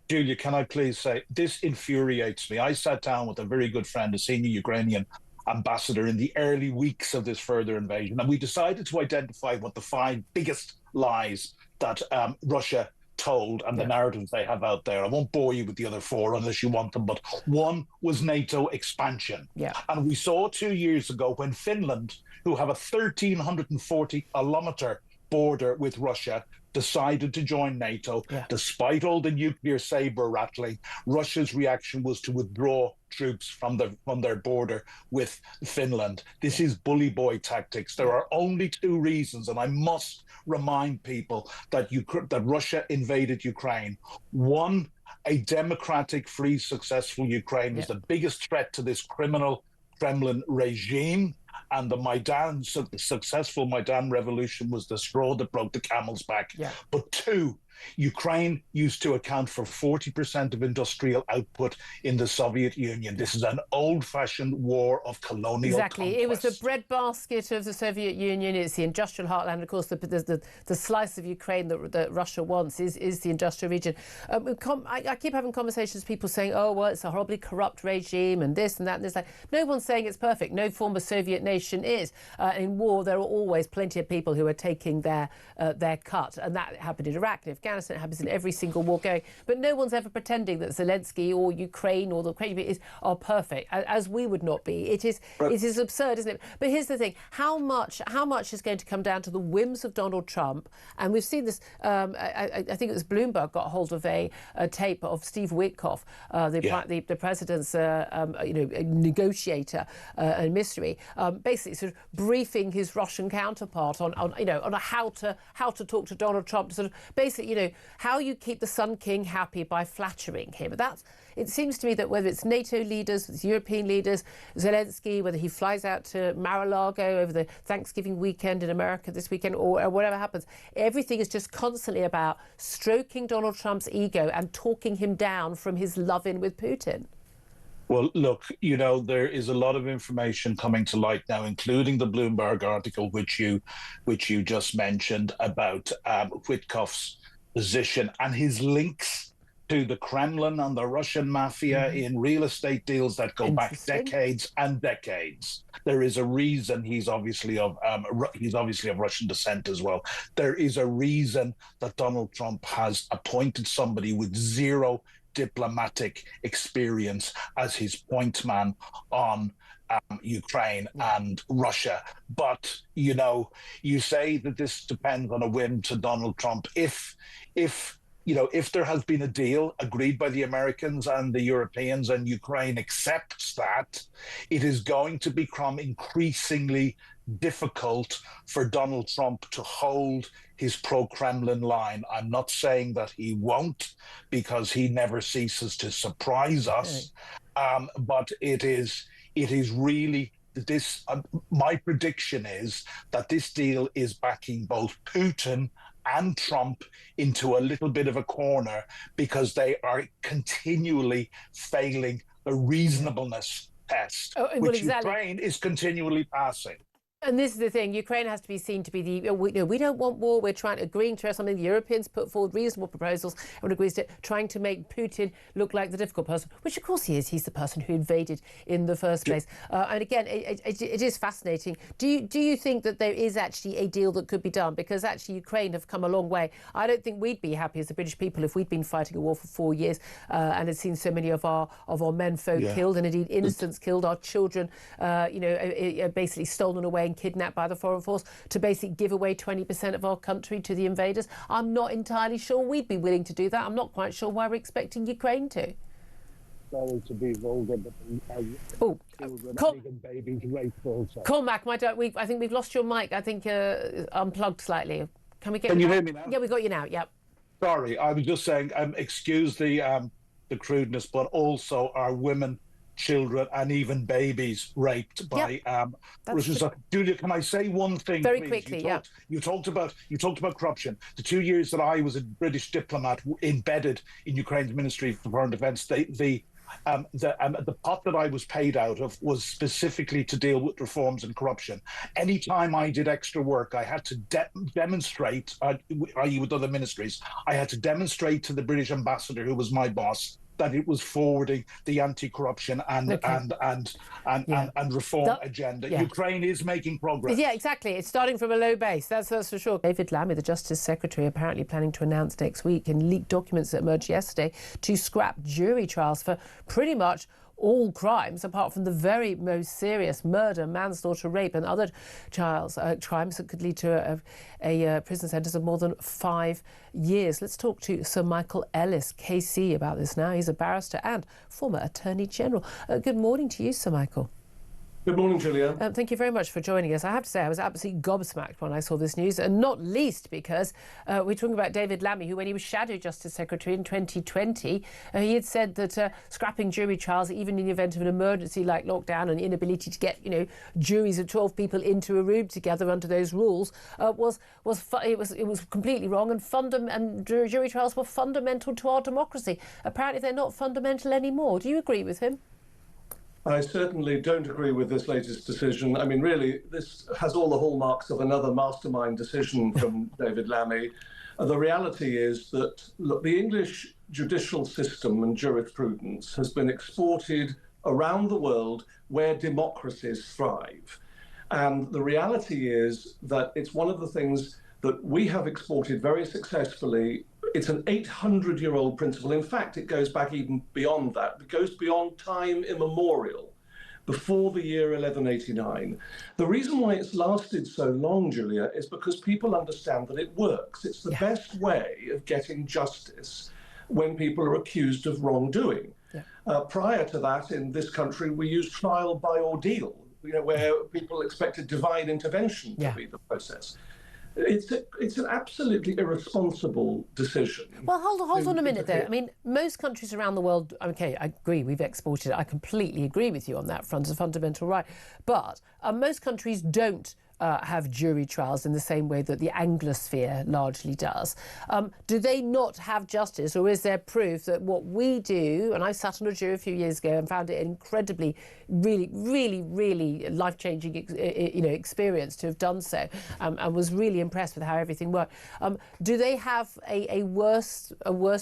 Speaker 7: Julia, can I please say, this infuriates me. I sat down with a very good friend, a senior Ukrainian ambassador, in the early weeks of this further invasion, and we decided to identify what the 5 biggest lies that Russia told and the narratives they have out there. I won't bore you with the other 4 unless you want them, but one was NATO expansion. Yeah. And we saw 2 years ago when Finland, who have a 1,340-kilometre border with Russia, decided to join NATO. Despite all the nuclear saber rattling, Russia's reaction was to withdraw troops from their border with Finland. This is bully boy tactics. There are only 2 reasons, and I must remind people that Russia invaded Ukraine. One, a democratic, free, successful Ukraine was the biggest threat to this criminal Kremlin regime. And the successful Maidan revolution was the straw that broke the camel's back. Yeah. But 2, Ukraine used to account for 40% of industrial output in the Soviet Union. This is an old-fashioned war of colonial
Speaker 1: Exactly.
Speaker 7: conquest.
Speaker 1: It was the breadbasket of the Soviet Union. It's the industrial heartland. Of course, the slice of Ukraine that Russia wants is the industrial region. I keep having conversations with people saying, oh, well, it's a horribly corrupt regime and this and that. And it's like, no one's saying it's perfect. No former Soviet nation is. In war, there are always plenty of people who are taking their cut. And that happened in Iraq and Afghanistan. It happens in every single war going. But no one's ever pretending that Zelensky or Ukraine or the Ukraine are perfect, as we would not be. It is absurd, isn't it? But here's the thing: how much is going to come down to the whims of Donald Trump? And we've seen this. I think it was Bloomberg got hold of a tape of Steve Witkoff, the president's negotiator and mystery, basically sort of briefing his Russian counterpart on how to talk to Donald Trump, to sort of basically how you keep the Sun King happy by flattering him. It seems to me that whether it's NATO leaders, it's European leaders, Zelensky, whether he flies out to Mar-a-Lago over the Thanksgiving weekend in America this weekend or whatever happens, everything is just constantly about stroking Donald Trump's ego and talking him down from his love-in with Putin.
Speaker 7: Well, look, there is a lot of information coming to light now, including the Bloomberg article, which you just mentioned, about Witkoff's position and his links to the Kremlin and the Russian mafia in real estate deals that go back decades and decades. There is a reason he's obviously of Russian descent as well. There is a reason that Donald Trump has appointed somebody with zero diplomatic experience as his point man on Ukraine and Russia. But you say that this depends on a whim to Donald Trump. If there has been a deal agreed by the Americans and the Europeans and Ukraine accepts that, it is going to become increasingly difficult for Donald Trump to hold his pro-Kremlin line. I'm not saying that he won't, because he never ceases to surprise us. But it is really this. My prediction is that this deal is backing both Putin and Trump into a little bit of a corner, because they are continually failing the reasonableness test, which Ukraine is continually passing.
Speaker 1: And this is the thing, Ukraine has to be seen to be we don't want war, we're agreeing to something. The Europeans put forward reasonable proposals, everyone agrees to, trying to make Putin look like the difficult person, which of course he is. He's the person who invaded in the first place. And again, it is fascinating. Do you think that there is actually a deal that could be done? Because actually Ukraine have come a long way. I don't think we'd be happy as the British people if we'd been fighting a war for 4 years and had seen so many of our men folk killed, and indeed innocents killed, our children basically stolen away and kidnapped by the foreign force, to basically give away 20% of our country to the invaders. I'm not entirely sure we'd be willing to do that. I'm not quite sure why we're expecting Ukraine to.
Speaker 7: Sorry to be vulgar, but babies raped also.
Speaker 1: Cormac, I think we've lost your mic. I think unplugged slightly. Can
Speaker 7: you hear me now?
Speaker 1: Yeah, we got you now. Yep.
Speaker 7: Sorry, I was just saying. Excuse the crudeness, but also our women, children, and even babies raped by Russians. Julia, can I say one thing,
Speaker 1: very
Speaker 7: please?
Speaker 1: quickly?
Speaker 7: You talked about corruption. The 2 years that I was a British diplomat embedded in Ukraine's Ministry of Foreign Defence, the pot that I was paid out of was specifically to deal with reforms and corruption. Anytime I did extra work, I had to demonstrate, i.e. with other ministries, I had to demonstrate to the British ambassador, who was my boss, that it was forwarding the anti-corruption and reform agenda. Ukraine is making progress.
Speaker 1: Yeah, exactly. It's starting from a low base. That's for sure. David Lammy, the Justice Secretary, apparently planning to announce next week, in leaked documents that emerged yesterday, to scrap jury trials for pretty much all crimes, apart from the very most serious murder, manslaughter, rape and other crimes that could lead to a prison sentence of more than 5 years. Let's talk to Sir Michael Ellis, KC, about this now. He's a barrister and former Attorney General. Good morning to you, Sir Michael.
Speaker 8: Good morning, Julia.
Speaker 1: Thank you very much for joining us. I have to say, I was absolutely gobsmacked when I saw this news, and not least because we're talking about David Lammy, who, when he was Shadow Justice Secretary in 2020, he had said that scrapping jury trials, even in the event of an emergency like lockdown and inability to get, juries of 12 people into a room together under those rules, was completely wrong, and jury trials were fundamental to our democracy. Apparently, they're not fundamental anymore. Do you agree with him?
Speaker 8: I certainly don't agree with this latest decision. I mean, really, this has all the hallmarks of another mastermind decision from David Lammy. The reality is that, look, the English judicial system and jurisprudence has been exported around the world where democracies thrive. And the reality is that it's one of the things that we have exported very successfully. It's an 800-year-old principle. In fact, it goes back even beyond that. It goes beyond time immemorial, before the year 1189. The reason why it's lasted so long, Julia, is because people understand that it works. It's the best way of getting justice when people are accused of wrongdoing. Prior to that, in this country, we used trial by ordeal, where people expected divine intervention to be the process. It's an absolutely irresponsible decision.
Speaker 1: Well, hold on a minute there. I mean, most countries around the world, okay, I agree, we've exported it. I completely agree with you on that front, it's a fundamental right. But most countries don't have jury trials in the same way that the Anglosphere largely does. Do they not have justice, or is there proof that what we do, and I sat on a jury a few years ago and found it an incredibly, really life-changing experience to have done so, and was really impressed with how everything worked. Do they have a worse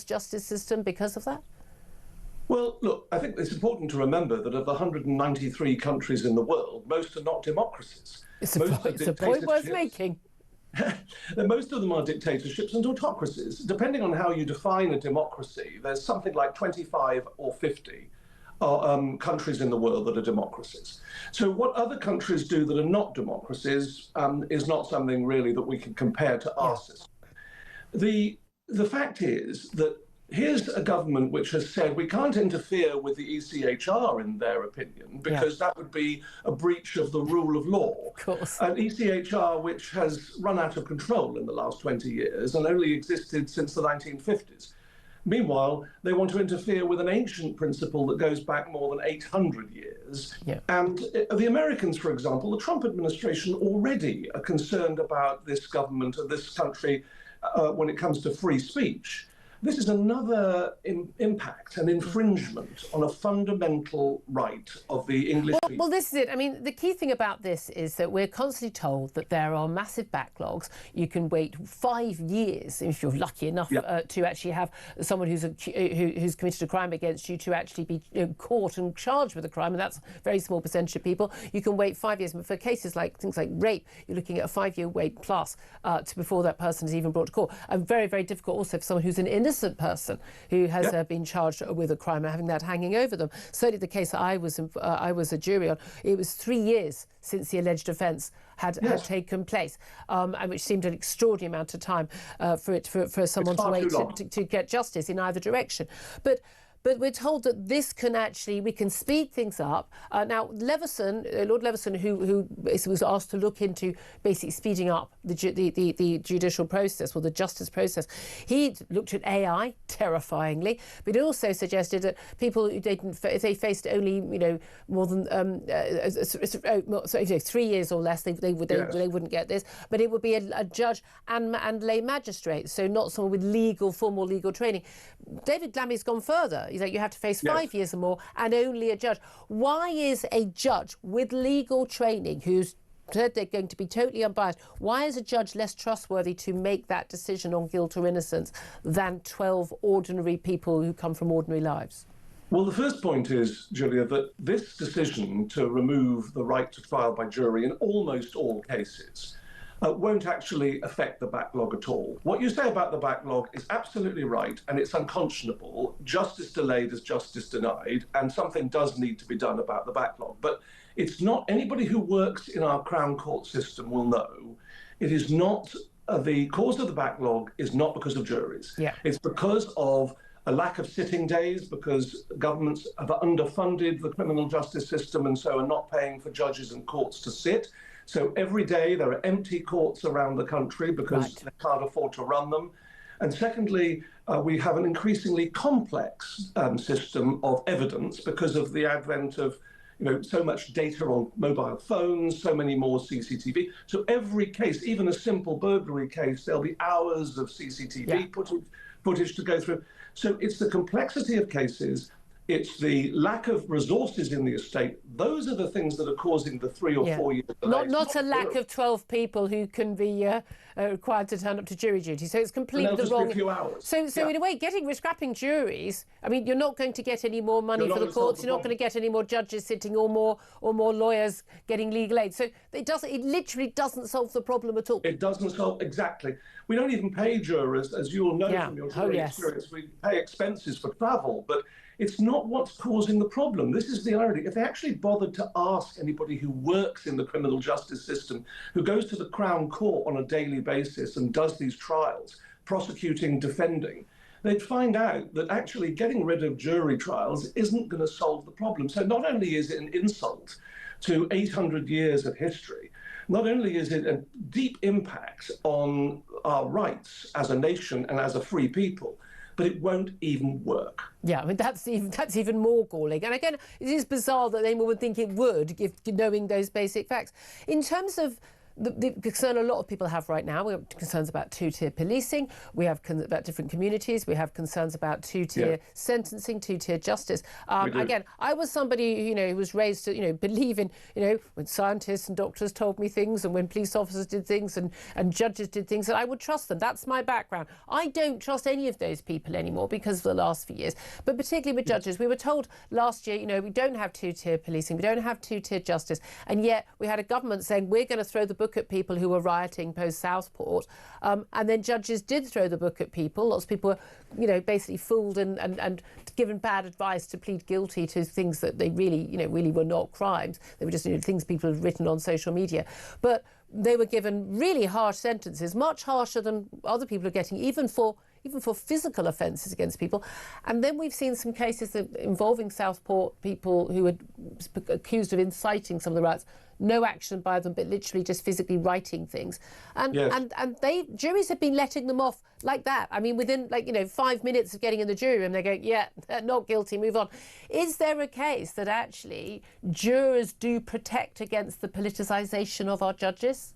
Speaker 1: justice system because of that?
Speaker 8: Well, look, I think it's important to remember that of the 193 countries in the world, most are not democracies.
Speaker 1: It's a point worth making.
Speaker 8: Most of them are dictatorships and autocracies. Depending on how you define a democracy, there's something like 25 or 50 countries in the world that are democracies. So what other countries do that are not democracies is not something really that we can compare to our system. The fact is that here's a government which has said we can't interfere with the ECHR, in their opinion, because that would be a breach of the rule of law.
Speaker 1: Of course.
Speaker 8: An ECHR which has run out of control in the last 20 years and only existed since the 1950s. Meanwhile, they want to interfere with an ancient principle that goes back more than 800 years. And the Americans, for example, the Trump administration already are concerned about this government and this country when it comes to free speech. This is another impact, an infringement on a fundamental right of the English people.
Speaker 1: Well, this is it. I mean, the key thing about this is that we're constantly told that there are massive backlogs. You can wait 5 years, if you're lucky enough, to actually have someone who's committed a crime against you to actually be caught and charged with a crime, and that's a very small percentage of people. You can wait 5 years, but for cases like things like rape, you're looking at a 5-year wait plus before that person is even brought to court. And very, very difficult also for someone who's an innocent person who has been charged with a crime and having that hanging over them. Certainly the case that I was a jury on, it was 3 years since the alleged offence had taken place, and which seemed an extraordinary amount of time for someone to wait to get justice in either direction. But we're told that this we can speed things up. Now, Lord Leveson, who was asked to look into basically speeding up the judicial process or the justice process, he looked at AI, terrifyingly, but he also suggested that people, if they faced only, more than 3 years or less, they wouldn't get this, but it would be a judge and lay magistrate, so not someone with formal legal training. David Lammy's gone further. You have to face 5 years or more and only a judge. Why is a judge with legal training who's said they're going to be totally unbiased, why is a judge less trustworthy to make that decision on guilt or innocence than 12 ordinary people who come from ordinary lives?
Speaker 8: Well, the first point is, Julia, that this decision to remove the right to trial by jury in almost all cases won't actually affect the backlog at all. What you say about the backlog is absolutely right, and it's unconscionable. Justice delayed is justice denied, and something does need to be done about the backlog. But it's not, anybody who works in our Crown Court system will know, it is not, the cause of the backlog is not because of juries. It's because of a lack of sitting days because governments have underfunded the criminal justice system and so are not paying for judges and courts to sit. So every day there are empty courts around the country because they can't afford to run them. And secondly, we have an increasingly complex system of evidence because of the advent of so much data on mobile phones, so many more CCTV. So every case, even a simple burglary case, there'll be hours of CCTV footage to go through. So it's the complexity of cases, it's the lack of resources in the estate. Those are the things that are causing the 3 or 4 years delay.
Speaker 1: Not a lack of 12 people who can be required to turn up to jury duty. So it's completely the wrong.
Speaker 8: Be a few hours.
Speaker 1: So in a way, scrapping juries. I mean, you're not going to get any more money for the courts. You're not going to get any more judges sitting, or more lawyers getting legal aid. So it literally doesn't solve the problem at all.
Speaker 8: It doesn't solve exactly. We don't even pay jurors, as you all know from your jury experience. We pay expenses for travel, but it's not what's causing the problem. This is the irony. If they actually bothered to ask anybody who works in the criminal justice system, who goes to the Crown Court on a daily basis and does these trials, prosecuting, defending, they'd find out that actually getting rid of jury trials isn't going to solve the problem. So not only is it an insult to 800 years of history, not only is it a deep impact on our rights as a nation and as a free people, but it won't even work.
Speaker 1: Yeah, I mean, that's even more galling. And again, it is bizarre that anyone would think it would, knowing those basic facts. In terms of the concern a lot of people have right now, we have concerns about two-tier policing, we have about different communities, we have concerns about two-tier sentencing, two-tier justice. Again, I was somebody who was raised to believe in when scientists and doctors told me things, and when police officers did things, and judges did things, that I would trust them. That's my background. I don't trust any of those people anymore because of the last few years, but particularly with judges. We were told last year, we don't have two-tier policing, we don't have two-tier justice, and yet we had a government saying we're going to throw the book at people who were rioting post-Southport, and then judges did throw the book at people. Lots of people were, basically fooled and given bad advice to plead guilty to things that they really were not crimes. They were just things people had written on social media. But they were given really harsh sentences, much harsher than other people are getting, even for physical offences against people. And then we've seen some cases involving Southport people who were accused of inciting some of the riots. No action by them, but literally just physically writing things. And juries have been letting them off like that. I mean, within 5 minutes of getting in the jury room, they go, yeah, not guilty, move on. Is there a case that actually jurors do protect against the politicisation of our judges?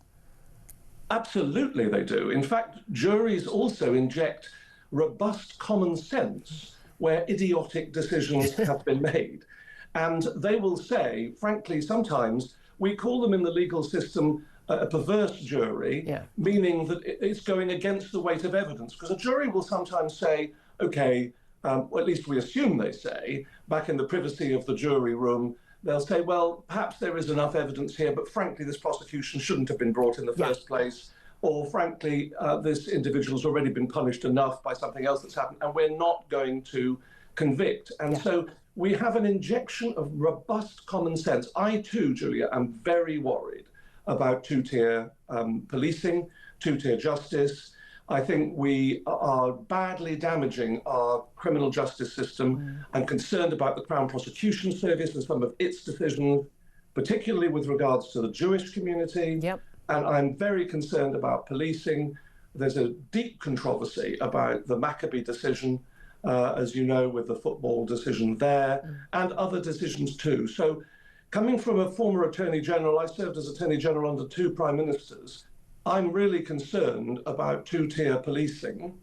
Speaker 8: Absolutely they do. In fact, juries also inject robust common sense where idiotic decisions have been made. And they will say, frankly, sometimes we call them in the legal system a perverse jury, meaning that it's going against the weight of evidence. Because a jury will sometimes say, okay, or at least we assume they say, back in the privacy of the jury room, they'll say, well, perhaps there is enough evidence here, but frankly, this prosecution shouldn't have been brought in the first place. Or frankly, this individual's already been punished enough by something else that's happened, and we're not going to convict. And so we have an injection of robust common sense. I too, Julia, am very worried about two-tier policing, two-tier justice. I think we are badly damaging our criminal justice system. I'm concerned about the Crown Prosecution Service and some of its decisions, particularly with regards to the Jewish community. And I'm very concerned about policing. There's a deep controversy about the Maccabee decision, as you know, with the football decision there, and other decisions too. So coming from a former Attorney General, I served as Attorney General under 2 Prime Ministers, I'm really concerned about two-tier policing.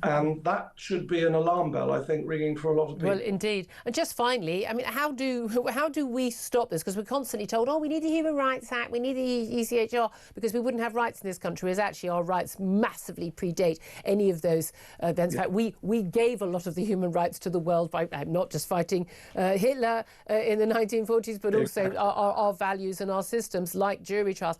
Speaker 8: And that should be an alarm bell, I think, ringing for a lot of people.
Speaker 1: Well, indeed. And just finally, I mean, how do we stop this? Because we're constantly told, we need the Human Rights Act, we need the ECHR, because we wouldn't have rights in this country, whereas actually our rights massively predate any of those events. In fact, we gave a lot of the human rights to the world by not just fighting Hitler in the 1940s, but also our values and our systems, like jury trials.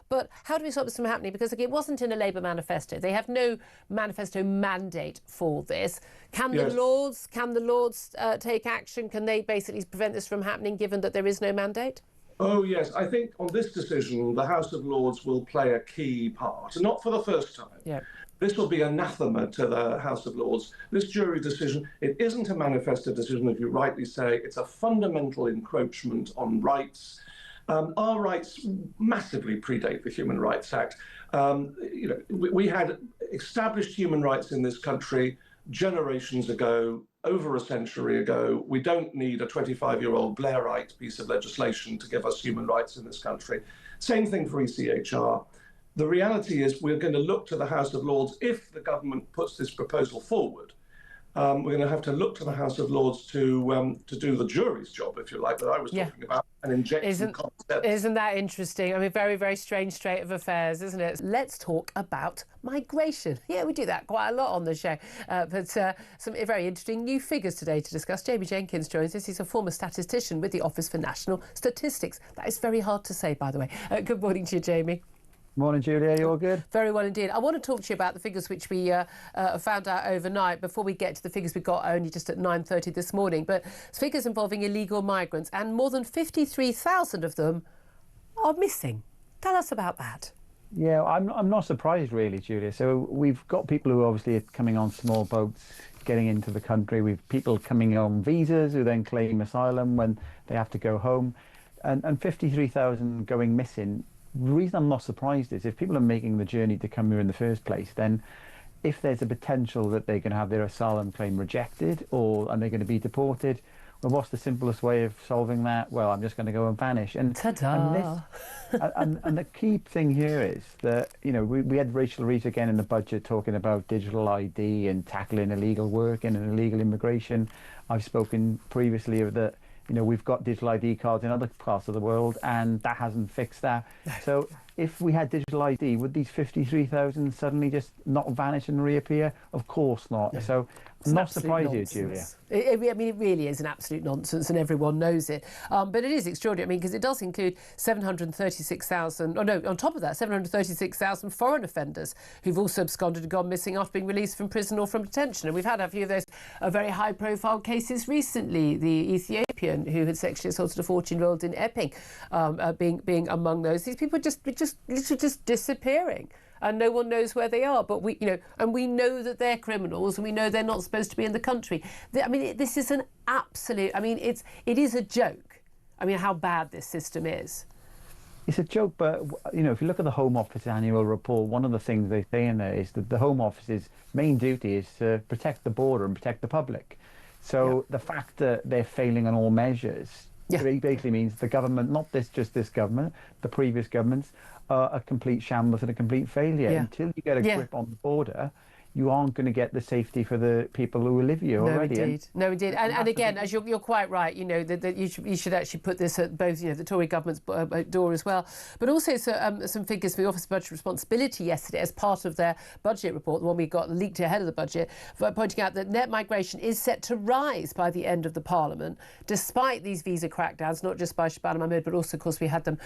Speaker 1: But how do we stop this from happening? Because it wasn't in a Labour manifesto. They have no manifesto mandate for this. Can the Lords take action? Can they basically prevent this from happening, given that there is no mandate?
Speaker 8: Oh yes, I think on this decision the House of Lords will play a key part, not for the first time, This will be anathema to the House of Lords. This jury decision, it isn't a manifesto decision, as you rightly say. It's a fundamental encroachment on rights. Our rights massively predate the Human Rights Act. We had established human rights in this country generations ago, over a century ago. We don't need a 25-year-old Blairite piece of legislation to give us human rights in this country. Same thing for ECHR. The reality is we're going to look to the House of Lords if the government puts this proposal forward. We're going to have to look to the House of Lords to do the jury's job, if you like, that I was talking about, and inject some concepts.
Speaker 1: Isn't that interesting? I mean, very, very strange state of affairs, isn't it? Let's talk about migration. Yeah, we do that quite a lot on the show. But some very interesting new figures today to discuss. Jamie Jenkins joins us. He's a former statistician with the Office for National Statistics. That is very hard to say, by the way. Good morning to you, Jamie.
Speaker 9: Morning, Julia. You all good?
Speaker 1: Very well indeed. I want to talk to you about the figures which we found out overnight before we get to the figures we got only just at 9:30 this morning. But figures involving illegal migrants, and more than 53,000 of them are missing. Tell us about that.
Speaker 9: Yeah, I'm not surprised really, Julia. So we've got people who obviously are coming on small boats, getting into the country. We've people coming on visas who then claim asylum when they have to go home, and 53,000 going missing. The reason I'm not surprised is if people are making the journey to come here in the first place, then if there's a potential that they're going to have their asylum claim rejected and they're going to be deported, well, what's the simplest way of solving that? Well, I'm just going to go and vanish. And
Speaker 1: ta-da!
Speaker 9: And the key thing here is that, we had Rachel Reeves again in the budget talking about digital ID and tackling illegal work and illegal immigration. I've spoken previously of that. We've got digital ID cards in other parts of the world, and that hasn't fixed that. So if we had digital ID, would these 53,000 suddenly just not vanish and reappear? Of course not. Yeah. So I'm not surprised here, Julia.
Speaker 1: It really is an absolute nonsense, and everyone knows it. But it is extraordinary, because it does include 736,000, on top of that, 736,000 foreign offenders who've also absconded and gone missing after being released from prison or from detention. And we've had a few of those very high-profile cases recently. The Ethiopian who had sexually assaulted a 14-year-old in Epping being among those. These people are literally just disappearing. And no one knows where they are, but we know that they're criminals, and we know they're not supposed to be in the country. This is an absolute. It is a joke. How bad this system is.
Speaker 9: It's a joke, but if you look at the Home Office annual report, one of the things they say in there is that the Home Office's main duty is to protect the border and protect the public. So the fact that they're failing on all measures basically means the government, not just this government, the previous governments, a complete shambles and a complete failure. Until you get a grip on the border, you aren't going to get the safety for the people who live here already.
Speaker 1: No, indeed. And again, as you're quite right, that you should actually put this at both, the Tory government's door as well. But also some figures for the Office of Budget Responsibility yesterday as part of their budget report, the one we got leaked ahead of the budget, pointing out that net migration is set to rise by the end of the Parliament, despite these visa crackdowns, not just by Shabana Mahmood, but also, of course, we had them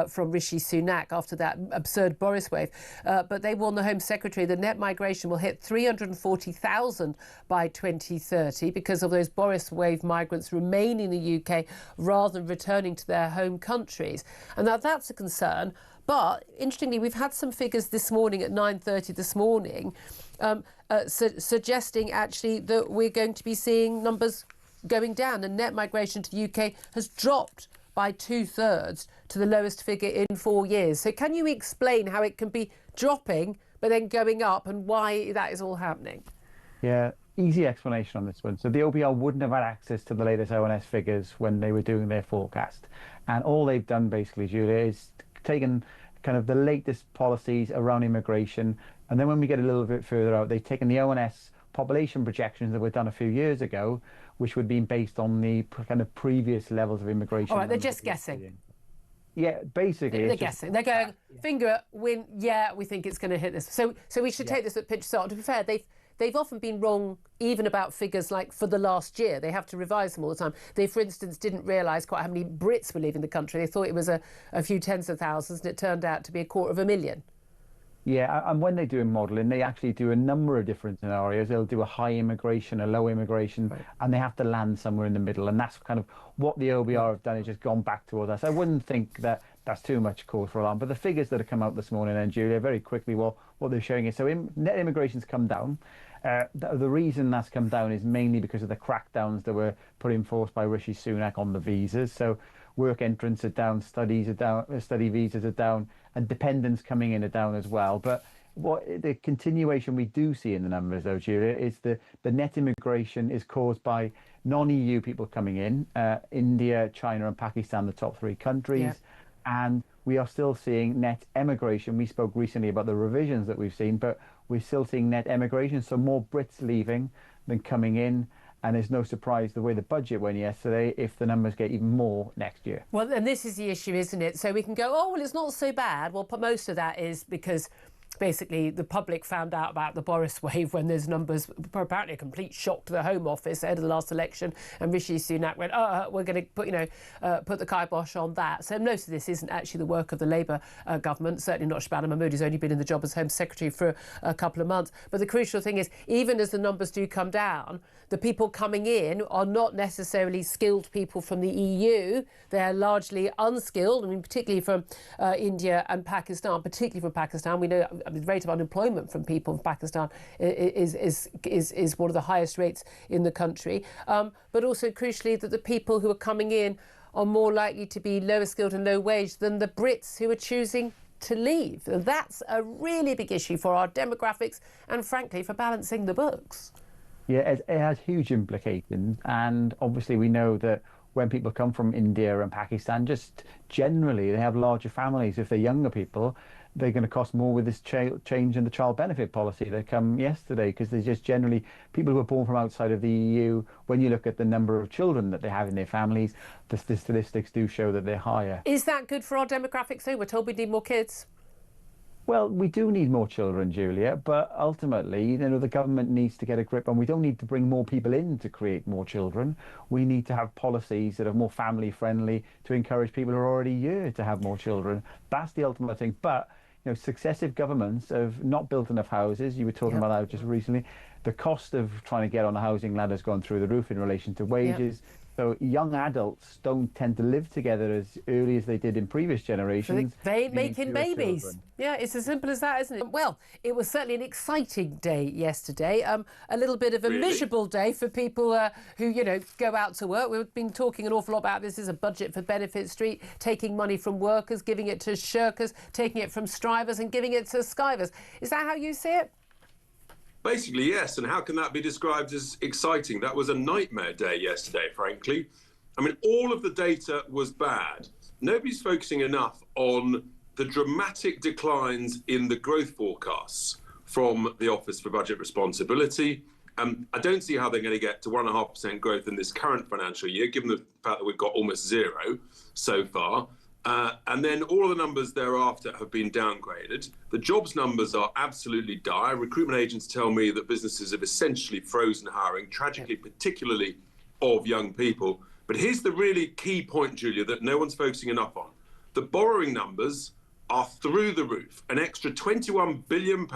Speaker 1: from Rishi Sunak after that absurd Boris wave. But they warned the Home Secretary that net migration will hit 340,000 by 2030 because of those Boris wave migrants remaining in the UK rather than returning to their home countries. And now that's a concern. But interestingly, we've had some figures this morning at 9:30 this morning suggesting actually that we're going to be seeing numbers going down, and net migration to the UK has dropped by 2/3 to the lowest figure in 4 years. So can you explain how it can be dropping but then going up, and why that is all happening?
Speaker 9: Yeah, easy explanation on this one. So the OBR wouldn't have had access to the latest ONS figures when they were doing their forecast. And all they've done basically, Julia, is taken kind of the latest policies around immigration. And then when we get a little bit further out, they've taken the ONS population projections that were done a few years ago, which would be based on the kind of previous levels of immigration.
Speaker 1: All right, they're just guessing.
Speaker 9: Yeah, basically.
Speaker 1: They're guessing. They're going, finger, win, we think it's going to hit this. So we should take this with a pinch of salt. To be fair, they've often been wrong even about figures like for the last year. They have to revise them all the time. They, for instance, didn't realise quite how many Brits were leaving the country. They thought it was a few tens of thousands, and it turned out to be 250,000.
Speaker 9: Yeah, and when they do modelling, they actually do a number of different scenarios. They'll do a high immigration, a low immigration, right, and they have to land somewhere in the middle. And that's kind of what the OBR have done, is just gone back towards us. I wouldn't think that that's too much cause for alarm. But the figures that have come out this morning, and Julia, very quickly, what they're showing is, so net immigration's come down. The reason that's come down is mainly because of the crackdowns that were put in force by Rishi Sunak on the visas. So work entrants are down, study visas are down, and dependents coming in are down as well. But what the continuation we do see in the numbers, though, Julia, is the net immigration is caused by non-EU people coming in, India, China and Pakistan, the top three countries. Yeah. And we are still seeing net emigration. We spoke recently about the revisions that we've seen, but we're still seeing net emigration. So more Brits leaving than coming in. And there's no surprise the way the budget went yesterday if the numbers get even more next year.
Speaker 1: Well, and this is the issue, isn't it? So we can go, oh, well, it's not so bad. Well, most of that is because basically the public found out about the Boris wave when those numbers were apparently a complete shock to the Home Office ahead of the last election, and Rishi Sunak went, we're going to put the kibosh on that. So most of this isn't actually the work of the Labour government, certainly not Shabana Mahmood, who's only been in the job as Home Secretary for a couple of months. But the crucial thing is, even as the numbers do come down, the people coming in are not necessarily skilled people from the EU. They're largely unskilled, I mean, particularly from India and Pakistan, particularly from Pakistan. We know the rate of unemployment from people from Pakistan is one of the highest rates in the country. But also, crucially, that the people who are coming in are more likely to be lower skilled and low wage than the Brits who are choosing to leave. And that's a really big issue for our demographics and, frankly, for balancing the books.
Speaker 9: Yeah, it has huge implications. And obviously we know that when people come from India and Pakistan, just generally they have larger families. If they're younger people, they're going to cost more with this change in the child benefit policy that come yesterday, because there's just generally people who are born from outside of the EU. When you look at the number of children that they have in their families, the statistics do show that they're higher.
Speaker 1: Is that good for our demographics though? We're told we need more kids.
Speaker 9: Well, we do need more children, Julia, but ultimately, the government needs to get a grip on. We don't need to bring more people in to create more children. We need to have policies that are more family friendly to encourage people who are already here to have more children. That's the ultimate thing. But successive governments have not built enough houses. You were talking about that just recently. The cost of trying to get on the housing ladder has gone through the roof in relation to wages. So young adults don't tend to live together as early as they did in previous generations.
Speaker 1: So they ain't making babies. Children. Yeah, it's as simple as that, isn't it? Well, it was certainly an exciting day yesterday. A little bit of a miserable day for people who, go out to work. We've been talking an awful lot about this as a budget for Benefit Street, taking money from workers, giving it to shirkers, taking it from strivers and giving it to skivers. Is that how you see it?
Speaker 10: Basically, yes. And how can that be described as exciting? That was a nightmare day yesterday, frankly. I mean, all of the data was bad. Nobody's focusing enough on the dramatic declines in the growth forecasts from the Office for Budget Responsibility. I don't see how they're going to get to 1.5% growth in this current financial year, given the fact that we've got almost zero so far. And then all of the numbers thereafter have been downgraded. The jobs numbers are absolutely dire. Recruitment agents tell me that businesses have essentially frozen hiring, tragically, particularly of young people. But here's the really key point, Julia, that no one's focusing enough on. The borrowing numbers are through the roof. An extra £21 billion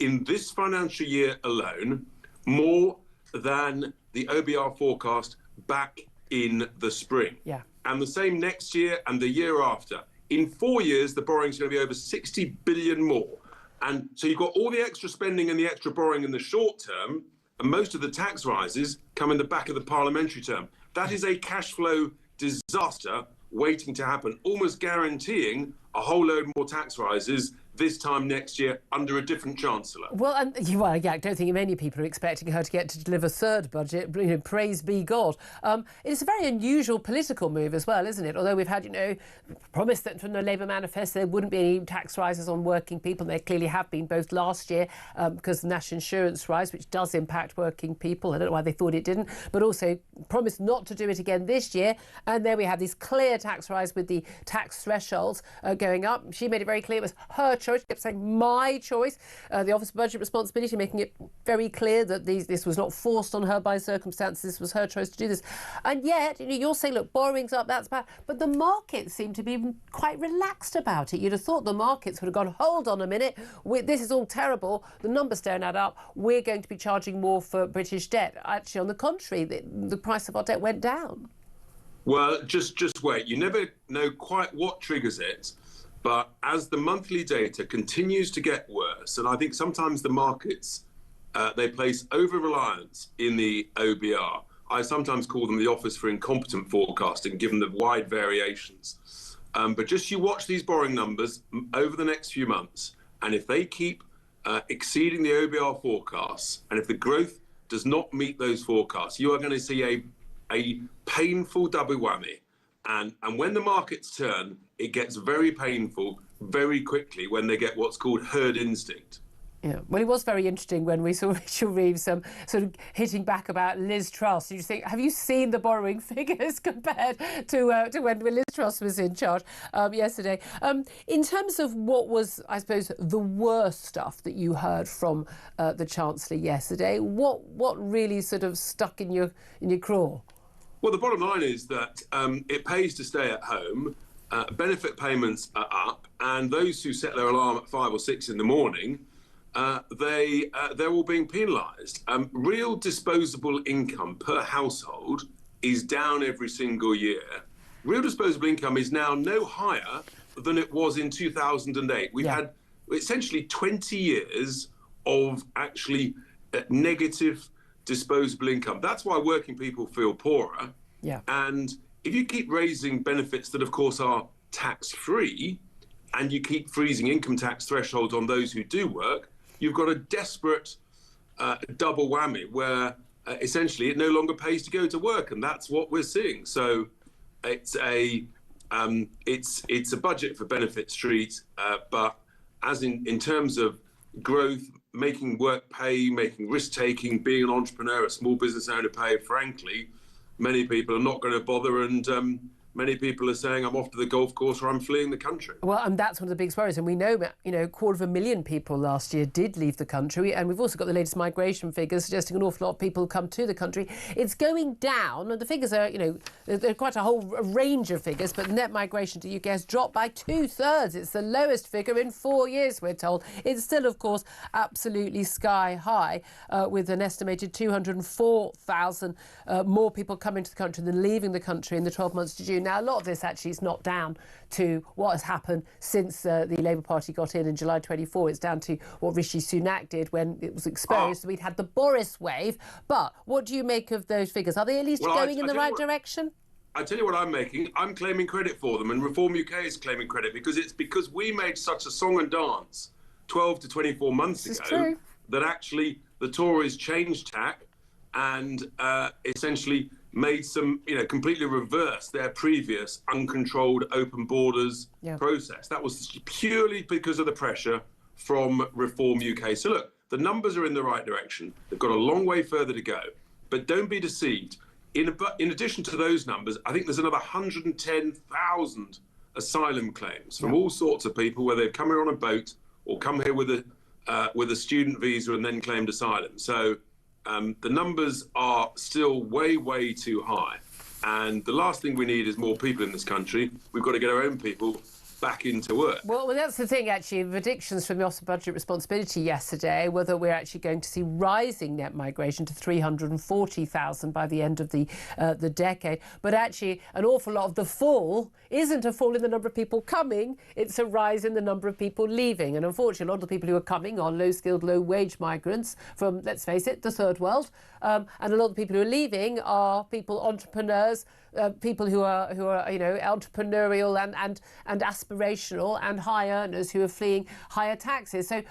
Speaker 10: in this financial year alone, more than the OBR forecast back in the spring.
Speaker 1: Yeah.
Speaker 10: And the same next year and the year after. In 4 years, the borrowing's going to be over 60 billion more. And so you've got all the extra spending and the extra borrowing in the short term, and most of the tax rises come in the back of the parliamentary term. That is a cash flow disaster waiting to happen, almost guaranteeing a whole load more tax rises this time next year under a different Chancellor.
Speaker 1: Well, I don't think many people are expecting her to get to deliver third budget. Praise be God. It's a very unusual political move as well, isn't it? Although we've had, promised that from the Labour manifesto there wouldn't be any tax rises on working people. There clearly have been, both last year because of the national insurance rise, which does impact working people. I don't know why they thought it didn't, but also promised not to do it again this year. And there we have this clear tax rise with the tax thresholds going up. She made it very clear it was her choice choice. She kept saying my choice. The Office of Budget Responsibility making it very clear that this was not forced on her by circumstances. This was her choice to do this. And yet, you're saying, look, borrowing's up, that's bad. But the markets seem to be quite relaxed about it. You'd have thought the markets would have gone, hold on a minute, this is all terrible. The numbers don't add up. We're going to be charging more for British debt. Actually, on the contrary, the price of our debt went down.
Speaker 10: Well, just wait. You never know quite what triggers it. But as the monthly data continues to get worse, and I think sometimes the markets, they place over-reliance in the OBR. I sometimes call them the Office for Incompetent Forecasting, given the wide variations. But just you watch these borrowing numbers over the next few months, and if they keep exceeding the OBR forecasts, and if the growth does not meet those forecasts, you are going to see a painful double whammy. And when the markets turn, it gets very painful very quickly when they get what's called herd instinct.
Speaker 1: Yeah, well, it was very interesting when we saw Rachel Reeves sort of hitting back about Liz Truss. You think, have you seen the borrowing figures compared to when Liz Truss was in charge yesterday? In terms of what was, I suppose, the worst stuff that you heard from the Chancellor yesterday, what really sort of stuck in your craw?
Speaker 10: Well, the bottom line is that it pays to stay at home. Benefit payments are up, and those who set their alarm at 5 or 6 in the morning, they're all being penalised. Real disposable income per household is down every single year. Real disposable income is now no higher than it was in 2008. We've had essentially 20 years of actually negative disposable income. That's why working people feel poorer.
Speaker 1: Yeah.
Speaker 10: And if you keep raising benefits that, of course, are tax-free, and you keep freezing income tax thresholds on those who do work, you've got a desperate double whammy where essentially it no longer pays to go to work, and that's what we're seeing. So it's a budget for Benefit Street, but as in terms of growth, making work pay, making risk-taking, being an entrepreneur, a small business owner pay, frankly, many people are not going to bother, and many people are saying, I'm off to the golf course or I'm fleeing the country.
Speaker 1: Well, and that's one of the big worries. And we know that, 250,000 people last year did leave the country. And we've also got the latest migration figures suggesting an awful lot of people come to the country. It's going down. And the figures are, there are quite a whole range of figures. But net migration to the UK has dropped by 2/3. It's the lowest figure in 4 years, we're told. It's still, of course, absolutely sky high, with an estimated 204,000 more people coming to the country than leaving the country in the 12 months to June. Now, a lot of this actually is not down to what has happened since the Labour Party got in July 24. It's down to what Rishi Sunak did when it was exposed that we'd had the Boris wave. But what do you make of those figures? Are they at least going in the right direction?
Speaker 10: I tell you what I'm making. I'm claiming credit for them, and Reform UK is claiming credit because we made such a song and dance 12 to 24 months ago that actually the Tories changed tack and essentially made some, completely reverse their previous uncontrolled open borders process. That was purely because of the pressure from Reform UK. So look, the numbers are in the right direction. They've got a long way further to go. But don't be deceived. In addition to those numbers, I think there's another 110,000 asylum claims from all sorts of people, where they've come here on a boat or come here with a student visa and then claimed asylum. So the numbers are still way, way too high. And the last thing we need is more people in this country. We've got to get our own people back into work.
Speaker 1: Well, that's the thing, actually. Predictions from the Office of Budget Responsibility yesterday were that we're actually going to see rising net migration to 340,000 by the end of the decade. But actually, an awful lot of the fall isn't a fall in the number of people coming, it's a rise in the number of people leaving. And unfortunately, a lot of the people who are coming are low-skilled, low-wage migrants from, let's face it, the third world. And a lot of the people who are leaving are people, entrepreneurs, people who are entrepreneurial and aspirational and high earners who are fleeing higher taxes. So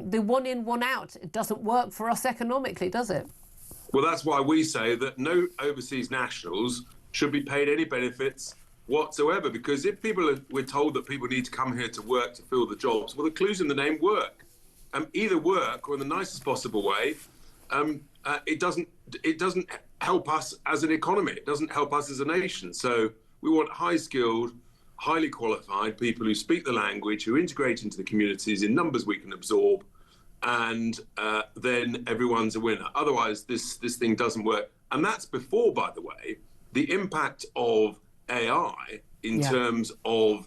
Speaker 1: the one in, one out doesn't work for us economically, does it?
Speaker 10: Well, that's why we say that no overseas nationals should be paid any benefits whatsoever, because if we're told that people need to come here to work to fill the jobs, well, the clue's in the name work. Either work or in the nicest possible way. It doesn't help us as an economy. It doesn't help us as a nation. So we want high-skilled, highly qualified people who speak the language, who integrate into the communities in numbers we can absorb, and then everyone's a winner. Otherwise, this thing doesn't work. And that's before, by the way, the impact of AI in terms of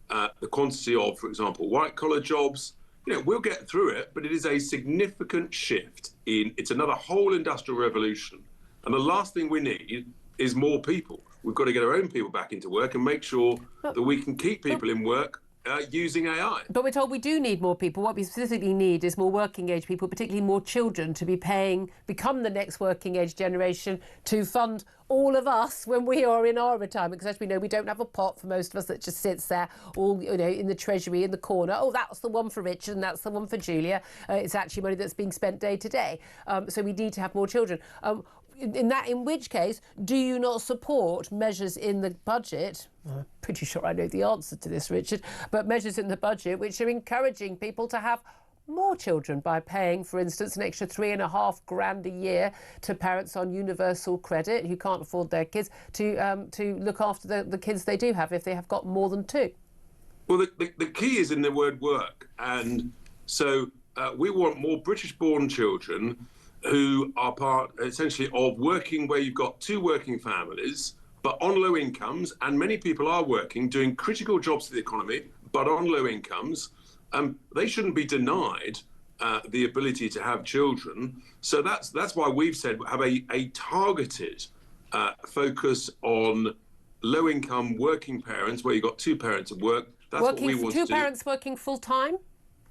Speaker 10: the quantity of, for example, white-collar jobs. You know, we'll get through it, but it is a significant shift it's another whole industrial revolution. And the last thing we need is more people. We've got to get our own people back into work and make sure that we can keep people in work using AI.
Speaker 1: But we're told we do need more people. What we specifically need is more working age people, particularly more children, to become the next working age generation to fund all of us when we are in our retirement. Because as we know, we don't have a pot for most of us that just sits there, all in the treasury in the corner. Oh, that's the one for Richard and that's the one for Julia. It's actually money that's being spent day to day. So we need to have more children. In which case, do you not support measures in the budget? I'm pretty sure I know the answer to this, Richard, but measures in the budget which are encouraging people to have more children by paying, for instance, an extra $3,500 a year to parents on universal credit who can't afford their kids to look after the kids they do have if they have got more than two.
Speaker 10: Well, the key is in the word work. And so we want more British-born children who are part, essentially, of working where you've got two working families, but on low incomes, and many people are working, doing critical jobs to the economy, but on low incomes. They shouldn't be denied the ability to have children. So that's why we've said have a targeted focus on low-income working parents, where you've got two parents at work. That's what we want to do.
Speaker 1: Two parents working full-time?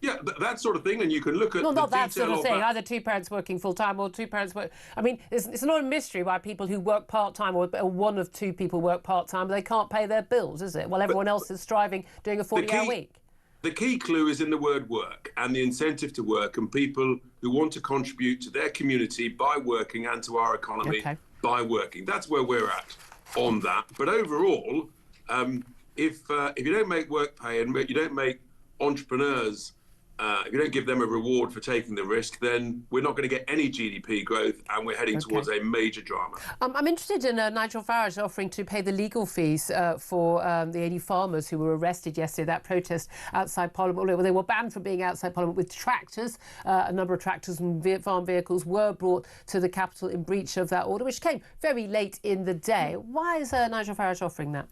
Speaker 10: Yeah, that sort of thing, and you can look at
Speaker 1: not that sort of thing. Either two parents working full-time or two parents work... I mean, it's not a mystery why people who work part-time or one of two people work part-time, they can't pay their bills, is it? While everyone else is striving, doing a 40-hour week.
Speaker 10: The key clue is in the word work and the incentive to work, and people who want to contribute to their community by working and to our economy by working. That's where we're at on that. But overall, if you don't make work pay and you don't make entrepreneurs, if you don't give them a reward for taking the risk, then we're not going to get any GDP growth, and we're heading towards a major drama.
Speaker 1: I'm interested in Nigel Farage offering to pay the legal fees for the 80 farmers who were arrested yesterday, that protest outside Parliament. Well, they were banned from being outside Parliament with tractors. A number of tractors and farm vehicles were brought to the capital in breach of that order, which came very late in the day. Why is Nigel Farage offering that?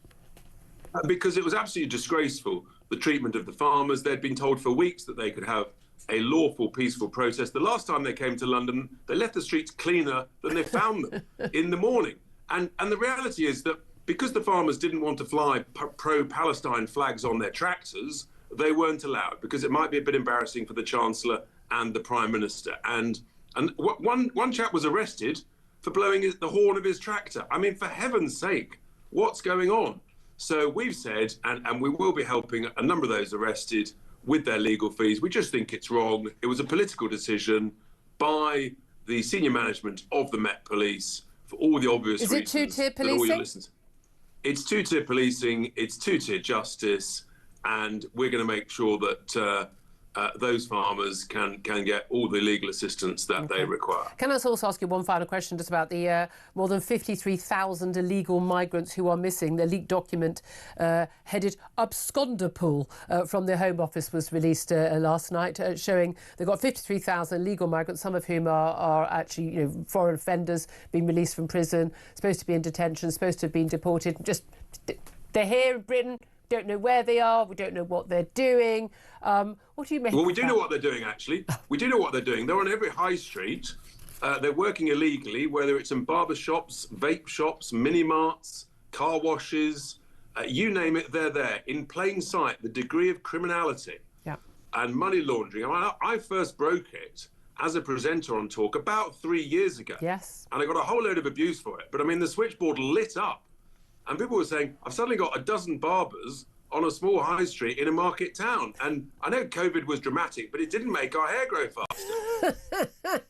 Speaker 10: Because it was absolutely disgraceful, the treatment of the farmers. They'd been told for weeks that they could have a lawful, peaceful protest. The last time they came to London, they left the streets cleaner than they found them in the morning. And the reality is that because the farmers didn't want to fly pro-Palestine flags on their tractors, they weren't allowed, because it might be a bit embarrassing for the Chancellor and the Prime Minister. And one chap was arrested for blowing the horn of his tractor. I mean, for heaven's sake, what's going on? So we've said, and we will be helping a number of those arrested with their legal fees. We just think it's wrong. It was a political decision by the senior management of the Met Police for all the obvious reasons.
Speaker 1: Is it two-tier policing?
Speaker 10: It's two-tier policing, it's two-tier justice, and we're going to make sure that those farmers can get all the legal assistance that they require.
Speaker 1: Can I also ask you one final question just about the more than 53,000 illegal migrants who are missing? The leaked document headed absconded pool from the Home Office was released last night, showing they've got 53,000 illegal migrants, some of whom are actually foreign offenders being released from prison, supposed to be in detention, supposed to have been deported. Just they're here in Britain. Don't know where they are. We don't know what they're doing. What do you make?
Speaker 10: Well, we do know what they're doing, actually. We do know what they're doing. They're on every high street. They're working illegally, whether it's in barber shops, vape shops, mini-marts, car washes, you name it, they're there. In plain sight, the degree of criminality and money laundering. I mean, I first broke it as a presenter on Talk about 3 years ago.
Speaker 1: Yes.
Speaker 10: And I got a whole load of abuse for it. But, I mean, the switchboard lit up. And people were saying, I've suddenly got a dozen barbers on a small high street in a market town. And I know COVID was dramatic, but it didn't make our hair grow faster.